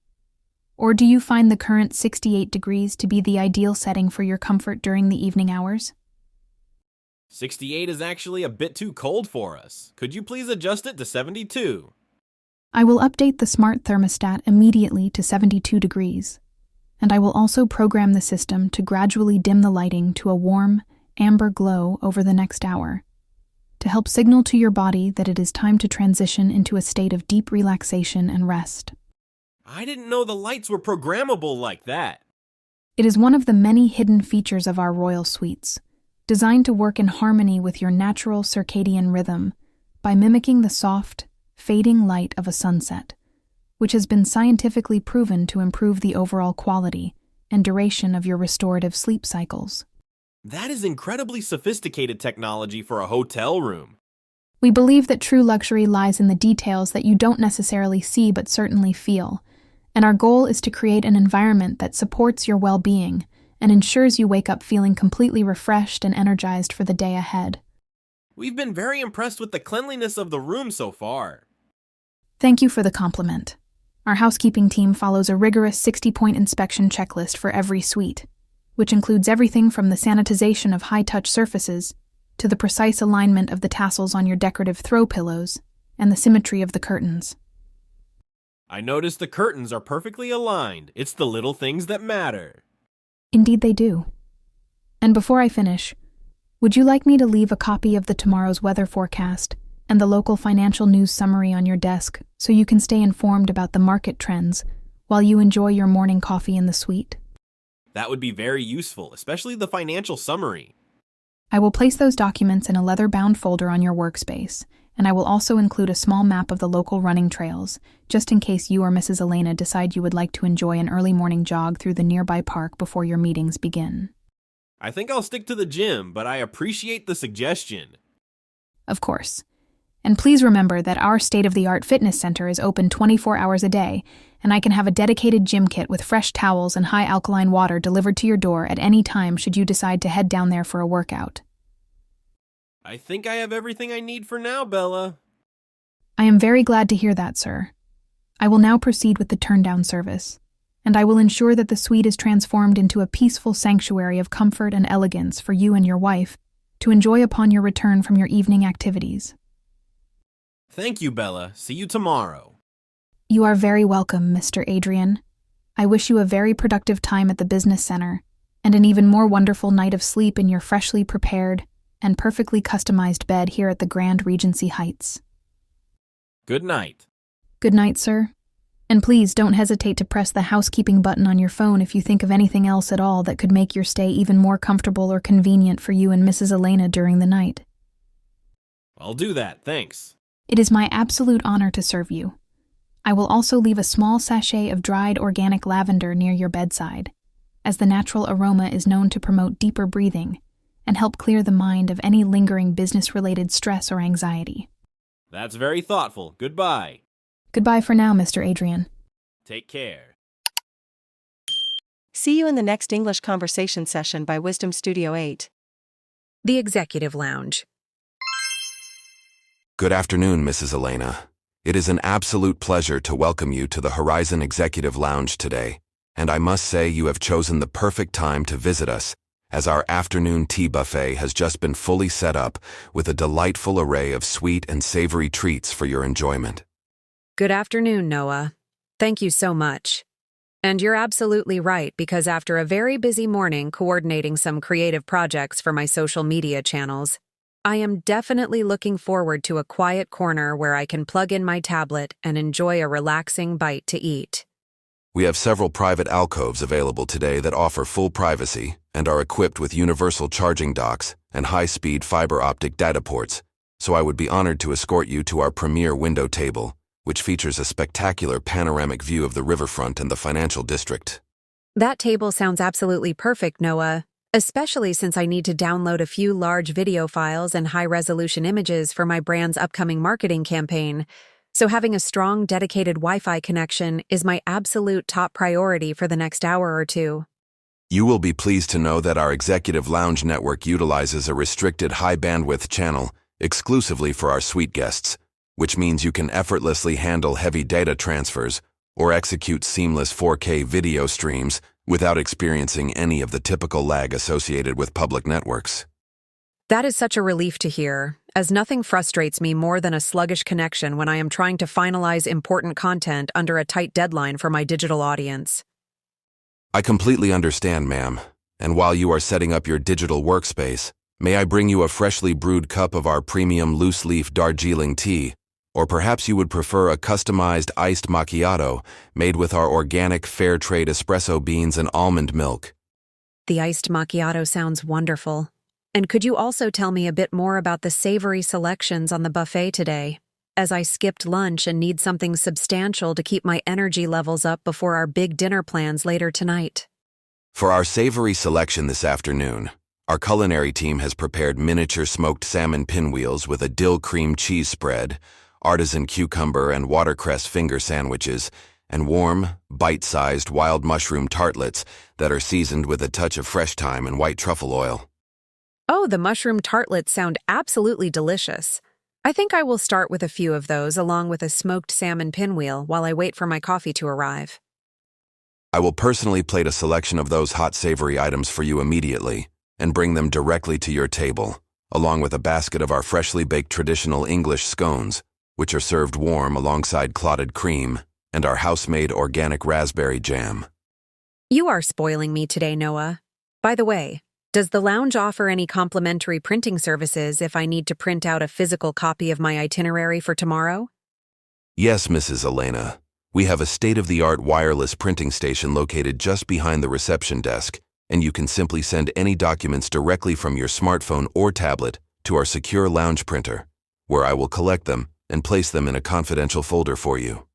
Or do you find the current 68 degrees to be the ideal setting for your comfort during the evening hours? 68 is actually a bit too cold for us. Could you please adjust it to 72? I will update the smart thermostat immediately to 72 degrees, and I will also program the system to gradually dim the lighting to a warm, amber glow over the next hour, to help signal to your body that it is time to transition into a state of deep relaxation and rest. I didn't know the lights were programmable like that. It is one of the many hidden features of our royal suites, designed to work in harmony with your natural circadian rhythm by mimicking the soft, fading light of a sunset, which has been scientifically proven to improve the overall quality and duration of your restorative sleep cycles. That is incredibly sophisticated technology for a hotel room. We believe that true luxury lies in the details that you don't necessarily see but certainly feel, and our goal is to create an environment that supports your well-being and ensures you wake up feeling completely refreshed and energized for the day ahead. We've been very impressed with the cleanliness of the room so far. Thank you for the compliment. Our housekeeping team follows a rigorous 60-point inspection checklist for every suite, which includes everything from the sanitization of high-touch surfaces to the precise alignment of the tassels on your decorative throw pillows and the symmetry of the curtains. I noticed the curtains are perfectly aligned. It's the little things that matter. Indeed they do. And before I finish, would you like me to leave a copy of tomorrow's weather forecast and the local financial news summary on your desk so you can stay informed about the market trends while you enjoy your morning coffee in the suite? That would be very useful, especially the financial summary. I will place those documents in a leather-bound folder on your workspace, and I will also include a small map of the local running trails, just in case you or Mrs. Elena decide you would like to enjoy an early morning jog through the nearby park before your meetings begin. I think I'll stick to the gym, but I appreciate the suggestion. Of course. And please remember that our state-of-the-art fitness center is open 24 hours a day, and I can have a dedicated gym kit with fresh towels and high alkaline water delivered to your door at any time should you decide to head down there for a workout. I think I have everything I need for now, Bella. I am very glad to hear that, sir. I will now proceed with the turn-down service, and I will ensure that the suite is transformed into a peaceful sanctuary of comfort and elegance for you and your wife to enjoy upon your return from your evening activities. Thank you, Bella. See you tomorrow. You are very welcome, Mr. Adrian. I wish you a very productive time at the business center, and an even more wonderful night of sleep in your freshly prepared and perfectly customized bed here at the Grand Regency Heights. Good night. Good night, sir. And please don't hesitate to press the housekeeping button on your phone if you think of anything else at all that could make your stay even more comfortable or convenient for you and Mrs. Elena during the night. I'll do that, thanks. It is my absolute honor to serve you. I will also leave a small sachet of dried organic lavender near your bedside, as the natural aroma is known to promote deeper breathing and help clear the mind of any lingering business-related stress or anxiety. That's very thoughtful. Goodbye. Goodbye for now, Mr. Adrian. Take care. See you in the next English conversation session by Wisdom Studio 8. The Executive Lounge. Good afternoon, Mrs. Elena. It is an absolute pleasure to welcome you to the Horizon Executive Lounge today, and I must say you have chosen the perfect time to visit us, as our afternoon tea buffet has just been fully set up with a delightful array of sweet and savory treats for your enjoyment. Good afternoon, Noah. Thank you so much. And you're absolutely right, because after a very busy morning coordinating some creative projects for my social media channels, I am definitely looking forward to a quiet corner where I can plug in my tablet and enjoy a relaxing bite to eat. We have several private alcoves available today that offer full privacy and are equipped with universal charging docks and high-speed fiber optic data ports, so I would be honored to escort you to our premier window table, which features a spectacular panoramic view of the riverfront and the financial district. That table sounds absolutely perfect, Noah, especially since I need to download a few large video files and high-resolution images for my brand's upcoming marketing campaign, so having a strong, dedicated Wi-Fi connection is my absolute top priority for the next hour or two. You will be pleased to know that our executive lounge network utilizes a restricted high-bandwidth channel exclusively for our suite guests, which means you can effortlessly handle heavy data transfers or execute seamless 4K video streams without experiencing any of the typical lag associated with public networks. That is such a relief to hear, as nothing frustrates me more than a sluggish connection when I am trying to finalize important content under a tight deadline for my digital audience. I completely understand, ma'am, and while you are setting up your digital workspace, may I bring you a freshly brewed cup of our premium loose-leaf Darjeeling tea, or perhaps you would prefer a customized iced macchiato made with our organic fair trade espresso beans and almond milk. The iced macchiato sounds wonderful. And could you also tell me a bit more about the savory selections on the buffet today, as I skipped lunch and need something substantial to keep my energy levels up before our big dinner plans later tonight? For our savory selection this afternoon, our culinary team has prepared miniature smoked salmon pinwheels with a dill cream cheese spread, artisan cucumber and watercress finger sandwiches, and warm, bite-sized wild mushroom tartlets that are seasoned with a touch of fresh thyme and white truffle oil. Oh, the mushroom tartlets sound absolutely delicious. I think I will start with a few of those along with a smoked salmon pinwheel while I wait for my coffee to arrive. I will personally plate a selection of those hot savory items for you immediately and bring them directly to your table, along with a basket of our freshly baked traditional English scones, which are served warm alongside clotted cream, and our house-made organic raspberry jam. You are spoiling me today, Noah. By the way, does the lounge offer any complimentary printing services if I need to print out a physical copy of my itinerary for tomorrow? Yes, Mrs. Elena. We have a state-of-the-art wireless printing station located just behind the reception desk, and you can simply send any documents directly from your smartphone or tablet to our secure lounge printer, where I will collect them and place them in a confidential folder for you.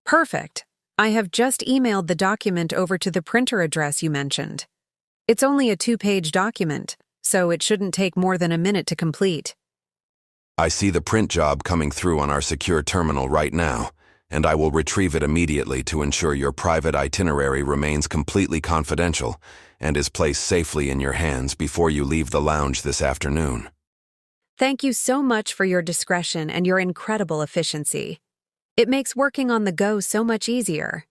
Perfect. I have just emailed the document over to the printer address you mentioned. It's only a 2-page document, so it shouldn't take more than a minute to complete. I see the print job coming through on our secure terminal right now, and I will retrieve it immediately to ensure your private itinerary remains completely confidential and is placed safely in your hands before you leave the lounge this afternoon. Thank you so much for your discretion and your incredible efficiency. It makes working on the go so much easier.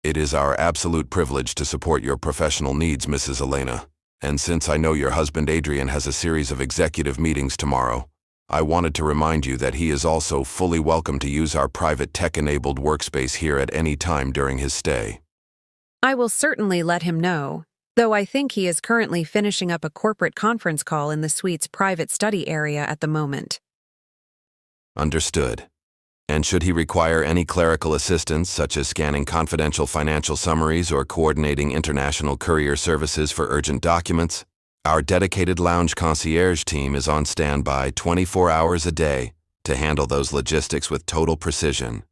It is our absolute privilege to support your professional needs, Mrs. Elena. And since I know your husband Adrian has a series of executive meetings tomorrow, I wanted to remind you that he is also fully welcome to use our private tech-enabled workspace here at any time during his stay. I will certainly let him know, though I think he is currently finishing up a corporate conference call in the suite's private study area at the moment. Understood. And should he require any clerical assistance, such as scanning confidential financial summaries or coordinating international courier services for urgent documents, our dedicated lounge concierge team is on standby 24 hours a day to handle those logistics with total precision.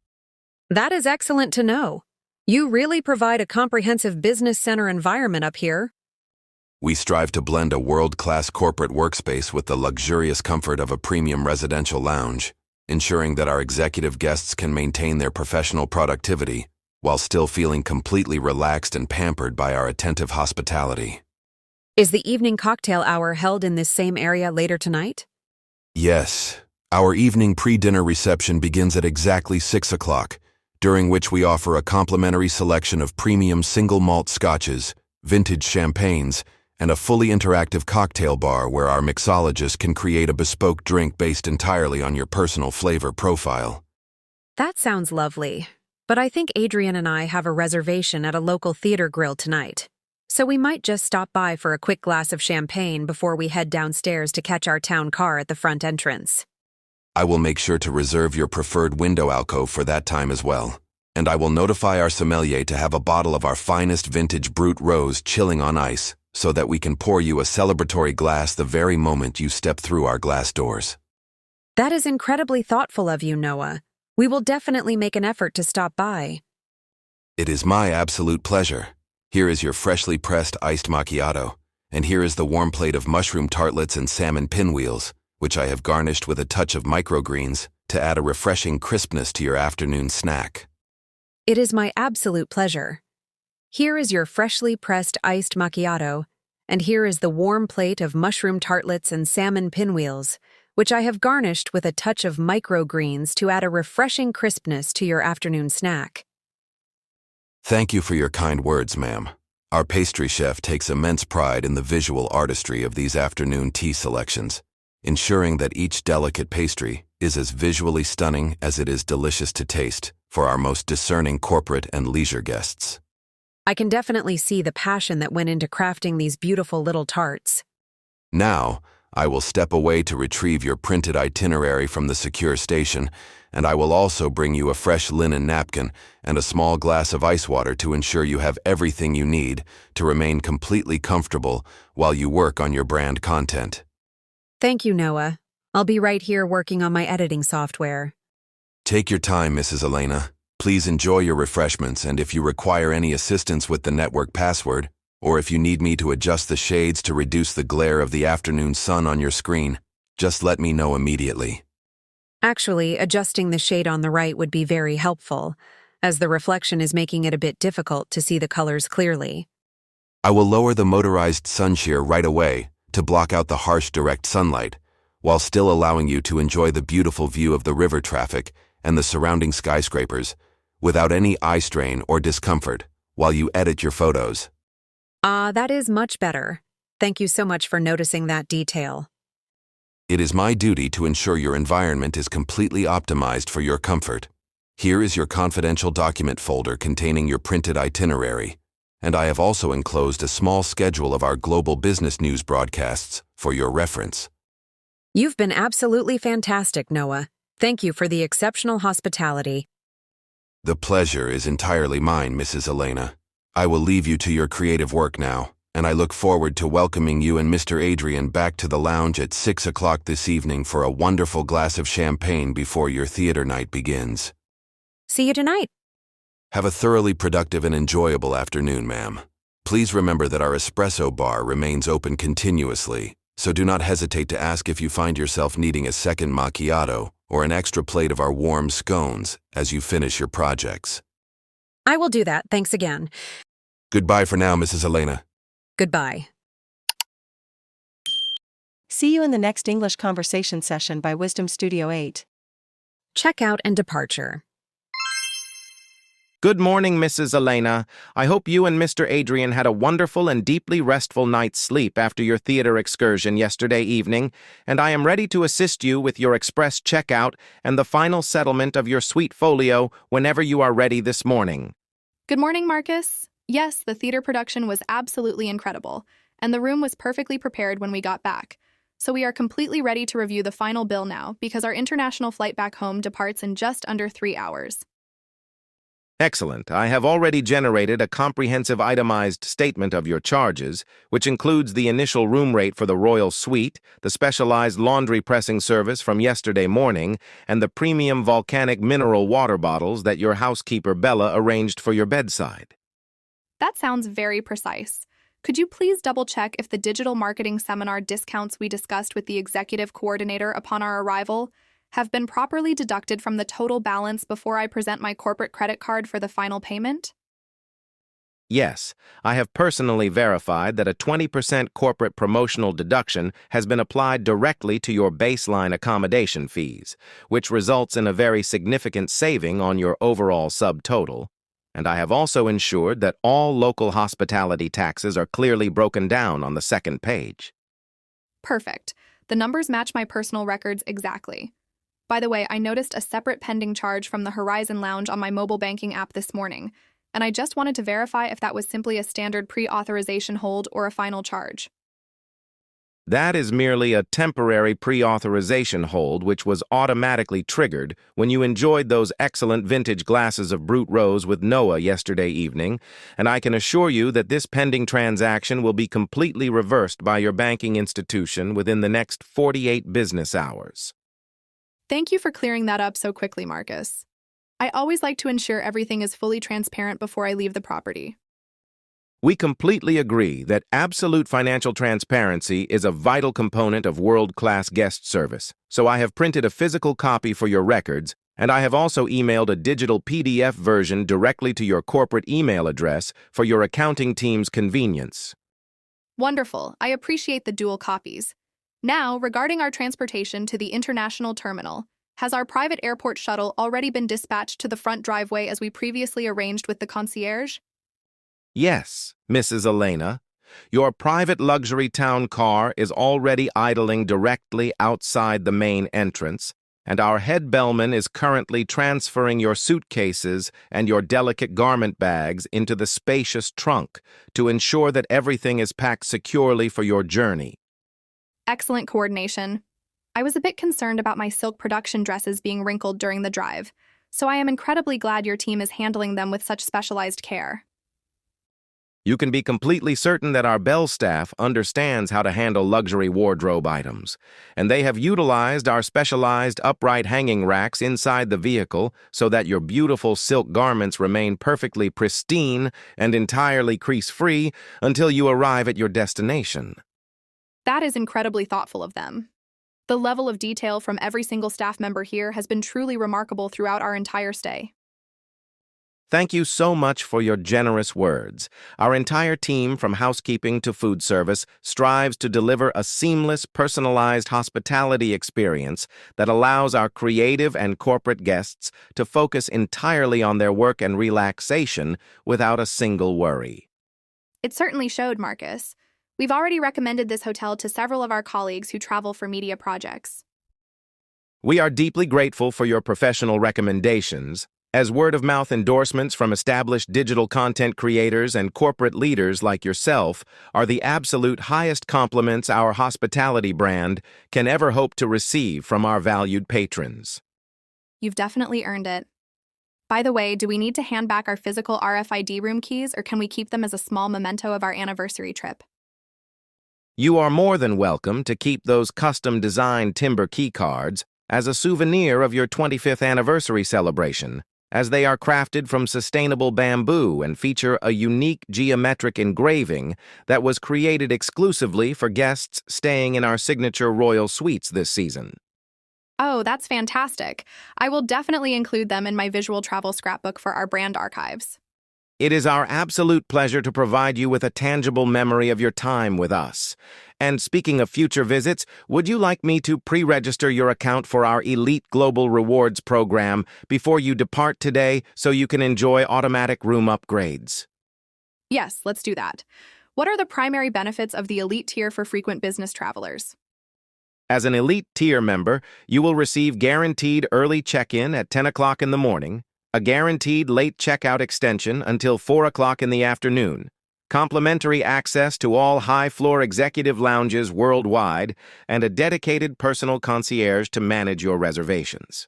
That is excellent to know. You really provide a comprehensive business center environment up here. We strive to blend a world-class corporate workspace with the luxurious comfort of a premium residential lounge, ensuring that our executive guests can maintain their professional productivity while still feeling completely relaxed and pampered by our attentive hospitality. Is the evening cocktail hour held in this same area later tonight? Yes. Our evening pre-dinner reception begins at exactly 6 o'clock, during which we offer a complimentary selection of premium single malt scotches, vintage champagnes, and a fully interactive cocktail bar where our mixologist can create a bespoke drink based entirely on your personal flavor profile. That sounds lovely, but I think Adrian and I have a reservation at a local theater grill tonight, so we might just stop by for a quick glass of champagne before we head downstairs to catch our town car at the front entrance. I will make sure to reserve your preferred window alcove for that time as well, and I will notify our sommelier to have a bottle of our finest vintage Brut Rose chilling on ice so that we can pour you a celebratory glass the very moment you step through our glass doors. That is incredibly thoughtful of you, Noah. We will definitely make an effort to stop by. It is my absolute pleasure. Here is your freshly pressed iced macchiato, and here is the warm plate of mushroom tartlets and salmon pinwheels, which I have garnished with a touch of microgreens to add a refreshing crispness to your afternoon snack. It is my absolute pleasure. Here is your freshly pressed iced macchiato, and here is the warm plate of mushroom tartlets and salmon pinwheels, which I have garnished with a touch of microgreens to add a refreshing crispness to your afternoon snack. Thank you for your kind words, ma'am. Our pastry chef takes immense pride in the visual artistry of these afternoon tea selections, ensuring that each delicate pastry is as visually stunning as it is delicious to taste for our most discerning corporate and leisure guests. I can definitely see the passion that went into crafting these beautiful little tarts. Now, I will step away to retrieve your printed itinerary from the secure station, and I will also bring you a fresh linen napkin and a small glass of ice water to ensure you have everything you need to remain completely comfortable while you work on your brand content. Thank you, Noah. I'll be right here working on my editing software. Take your time, Mrs. Elena. Please enjoy your refreshments, and if you require any assistance with the network password, or if you need me to adjust the shades to reduce the glare of the afternoon sun on your screen, just let me know immediately. Actually, adjusting the shade on the right would be very helpful, as the reflection is making it a bit difficult to see the colors clearly. I will lower the motorized sun shear right away to block out the harsh direct sunlight, while still allowing you to enjoy the beautiful view of the river traffic and the surrounding skyscrapers, without any eye strain or discomfort, while you edit your photos. That is much better. Thank you so much for noticing that detail. It is my duty to ensure your environment is completely optimized for your comfort. Here is your confidential document folder containing your printed itinerary, and I have also enclosed a small schedule of our global business news broadcasts for your reference. You've been absolutely fantastic, Noah. Thank you for the exceptional hospitality. The pleasure is entirely mine, Mrs. Elena. I will leave you to your creative work now, and I look forward to welcoming you and Mr. Adrian back to the lounge at 6 o'clock this evening for a wonderful glass of champagne before your theater night begins. See you tonight. Have a thoroughly productive and enjoyable afternoon, ma'am. Please remember that our espresso bar remains open continuously, so do not hesitate to ask if you find yourself needing a second macchiato or an extra plate of our warm scones as you finish your projects. I will do that, thanks again. Goodbye for now, Mrs. Elena. Goodbye. See you in the next English conversation session by Wisdom Studio 8. Checkout and departure. Good morning, Mrs. Elena. I hope you and Mr. Adrian had a wonderful and deeply restful night's sleep after your theater excursion yesterday evening, and I am ready to assist you with your express checkout and the final settlement of your suite folio whenever you are ready this morning. Good morning, Marcus. Yes, the theater production was absolutely incredible, and the room was perfectly prepared when we got back. So we are completely ready to review the final bill now because our international flight back home departs in just under 3 hours. Excellent. I have already generated a comprehensive itemized statement of your charges, which includes the initial room rate for the Royal Suite, the specialized laundry pressing service from yesterday morning, and the premium volcanic mineral water bottles that your housekeeper Bella arranged for your bedside. That sounds very precise. Could you please double-check if the digital marketing seminar discounts we discussed with the executive coordinator upon our arrival have been properly deducted from the total balance before I present my corporate credit card for the final payment? Yes, I have personally verified that a 20% corporate promotional deduction has been applied directly to your baseline accommodation fees, which results in a very significant saving on your overall subtotal. and I have also ensured that all local hospitality taxes are clearly broken down on the second page. Perfect. The numbers match my personal records exactly. By the way, I noticed a separate pending charge from the Horizon Lounge on my mobile banking app this morning, and I just wanted to verify if that was simply a standard pre-authorization hold or a final charge. That is merely a temporary pre-authorization hold which was automatically triggered when you enjoyed those excellent vintage glasses of Brut Rose with Noah yesterday evening, and I can assure you that this pending transaction will be completely reversed by your banking institution within the next 48 business hours. Thank you for clearing that up so quickly, Marcus. I always like to ensure everything is fully transparent before I leave the property. We completely agree that absolute financial transparency is a vital component of world-class guest service, so I have printed a physical copy for your records, and I have also emailed a digital PDF version directly to your corporate email address for your accounting team's convenience. Wonderful. I appreciate the dual copies. Now, regarding our transportation to the international terminal, has our private airport shuttle already been dispatched to the front driveway as we previously arranged with the concierge? Yes, Mrs. Elena. Your private luxury town car is already idling directly outside the main entrance, and our head bellman is currently transferring your suitcases and your delicate garment bags into the spacious trunk to ensure that everything is packed securely for your journey. Excellent coordination. I was a bit concerned about my silk production dresses being wrinkled during the drive, so I am incredibly glad your team is handling them with such specialized care. You can be completely certain that our Bell staff understands how to handle luxury wardrobe items, and they have utilized our specialized upright hanging racks inside the vehicle so that your beautiful silk garments remain perfectly pristine and entirely crease-free until you arrive at your destination. That is incredibly thoughtful of them. The level of detail from every single staff member here has been truly remarkable throughout our entire stay. Thank you so much for your generous words. Our entire team, from housekeeping to food service, strives to deliver a seamless, personalized hospitality experience that allows our creative and corporate guests to focus entirely on their work and relaxation without a single worry. It certainly showed, Marcus. We've already recommended this hotel to several of our colleagues who travel for media projects. We are deeply grateful for your professional recommendations, as word-of-mouth endorsements from established digital content creators and corporate leaders like yourself are the absolute highest compliments our hospitality brand can ever hope to receive from our valued patrons. You've definitely earned it. By the way, do we need to hand back our physical RFID room keys, or can we keep them as a small memento of our anniversary trip? You are more than welcome to keep those custom-designed timber key cards as a souvenir of your 25th anniversary celebration, as they are crafted from sustainable bamboo and feature a unique geometric engraving that was created exclusively for guests staying in our signature royal suites this season. Oh, that's fantastic. I will definitely include them in my visual travel scrapbook for our brand archives. It is our absolute pleasure to provide you with a tangible memory of your time with us. And speaking of future visits, would you like me to pre-register your account for our Elite Global Rewards program before you depart today so you can enjoy automatic room upgrades? Yes, let's do that. What are the primary benefits of the Elite tier for frequent business travelers? As an Elite tier member, you will receive guaranteed early check-in at 10 o'clock in the morning, a guaranteed late checkout extension until 4 o'clock in the afternoon, complimentary access to all high-floor executive lounges worldwide, and a dedicated personal concierge to manage your reservations.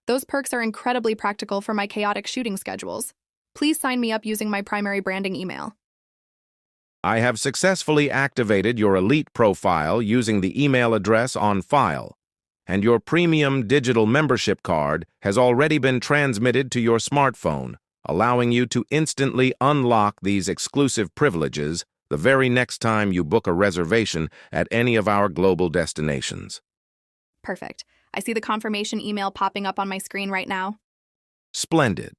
Those perks are incredibly practical for my chaotic shooting schedules. Please sign me up using my primary branding email. I have successfully activated your Elite profile using the email address on file, and your premium digital membership card has already been transmitted to your smartphone, allowing you to instantly unlock these exclusive privileges the very next time you book a reservation at any of our global destinations. Perfect. I see the confirmation email popping up on my screen right now. Splendid.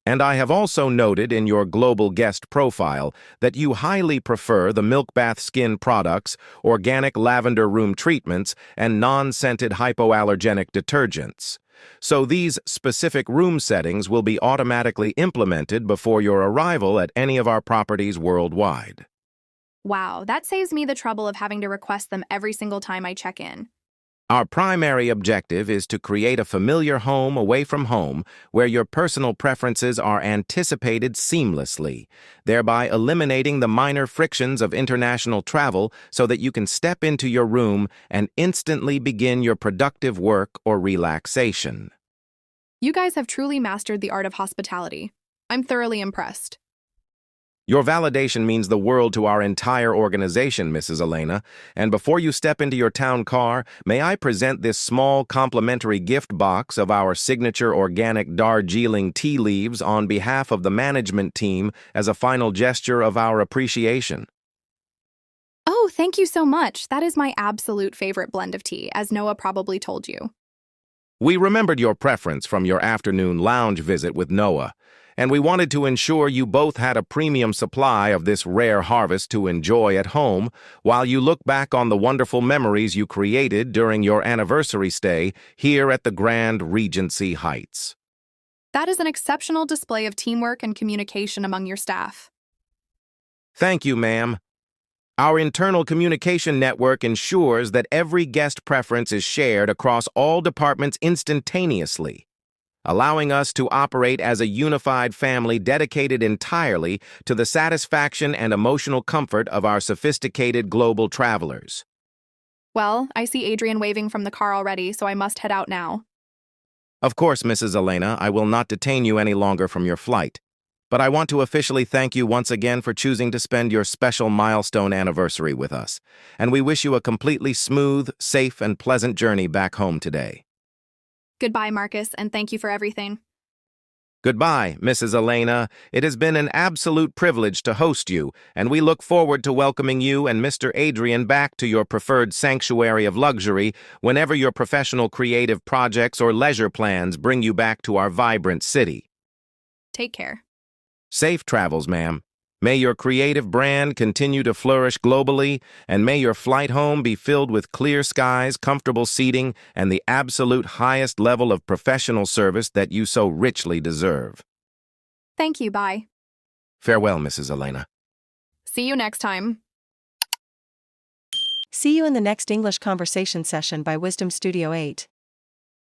And I have also noted in your global guest profile that you highly prefer the Milk Bath Skin products, organic lavender room treatments, and non-scented hypoallergenic detergents. So these specific room settings will be automatically implemented before your arrival at any of our properties worldwide. Wow, that saves me the trouble of having to request them every single time I check in. Our primary objective is to create a familiar home away from home where your personal preferences are anticipated seamlessly, thereby eliminating the minor frictions of international travel so that you can step into your room and instantly begin your productive work or relaxation. You guys have truly mastered the art of hospitality. I'm thoroughly impressed. Your validation means the world to our entire organization, Mrs. Elena, and before you step into your town car, may I present this small complimentary gift box of our signature organic Darjeeling tea leaves on behalf of the management team as a final gesture of our appreciation. Oh, thank you so much. That is my absolute favorite blend of tea, as Noah probably told you. We remembered your preference from your afternoon lounge visit with Noah, and we wanted to ensure you both had a premium supply of this rare harvest to enjoy at home while you look back on the wonderful memories you created during your anniversary stay here at the Grand Regency Heights. That is an exceptional display of teamwork and communication among your staff. Thank you, ma'am. Our internal communication network ensures that every guest preference is shared across all departments instantaneously, allowing us to operate as a unified family dedicated entirely to the satisfaction and emotional comfort of our sophisticated global travelers. Well, I see Adrian waving from the car already, so I must head out now. Of course, Mrs. Elena, I will not detain you any longer from your flight, but I want to officially thank you once again for choosing to spend your special milestone anniversary with us, and we wish you a completely smooth, safe, and pleasant journey back home today. Goodbye, Marcus, and thank you for everything. Goodbye, Mrs. Elena. It has been an absolute privilege to host you, and we look forward to welcoming you and Mr. Adrian back to your preferred sanctuary of luxury whenever your professional creative projects or leisure plans bring you back to our vibrant city. Take care. Safe travels, ma'am. May your creative brand continue to flourish globally, and may your flight home be filled with clear skies, comfortable seating, and the absolute highest level of professional service that you so richly deserve. Thank you, bye. Farewell, Mrs. Elena. See you next time. See you in the next English conversation session by Wisdom Studio 8.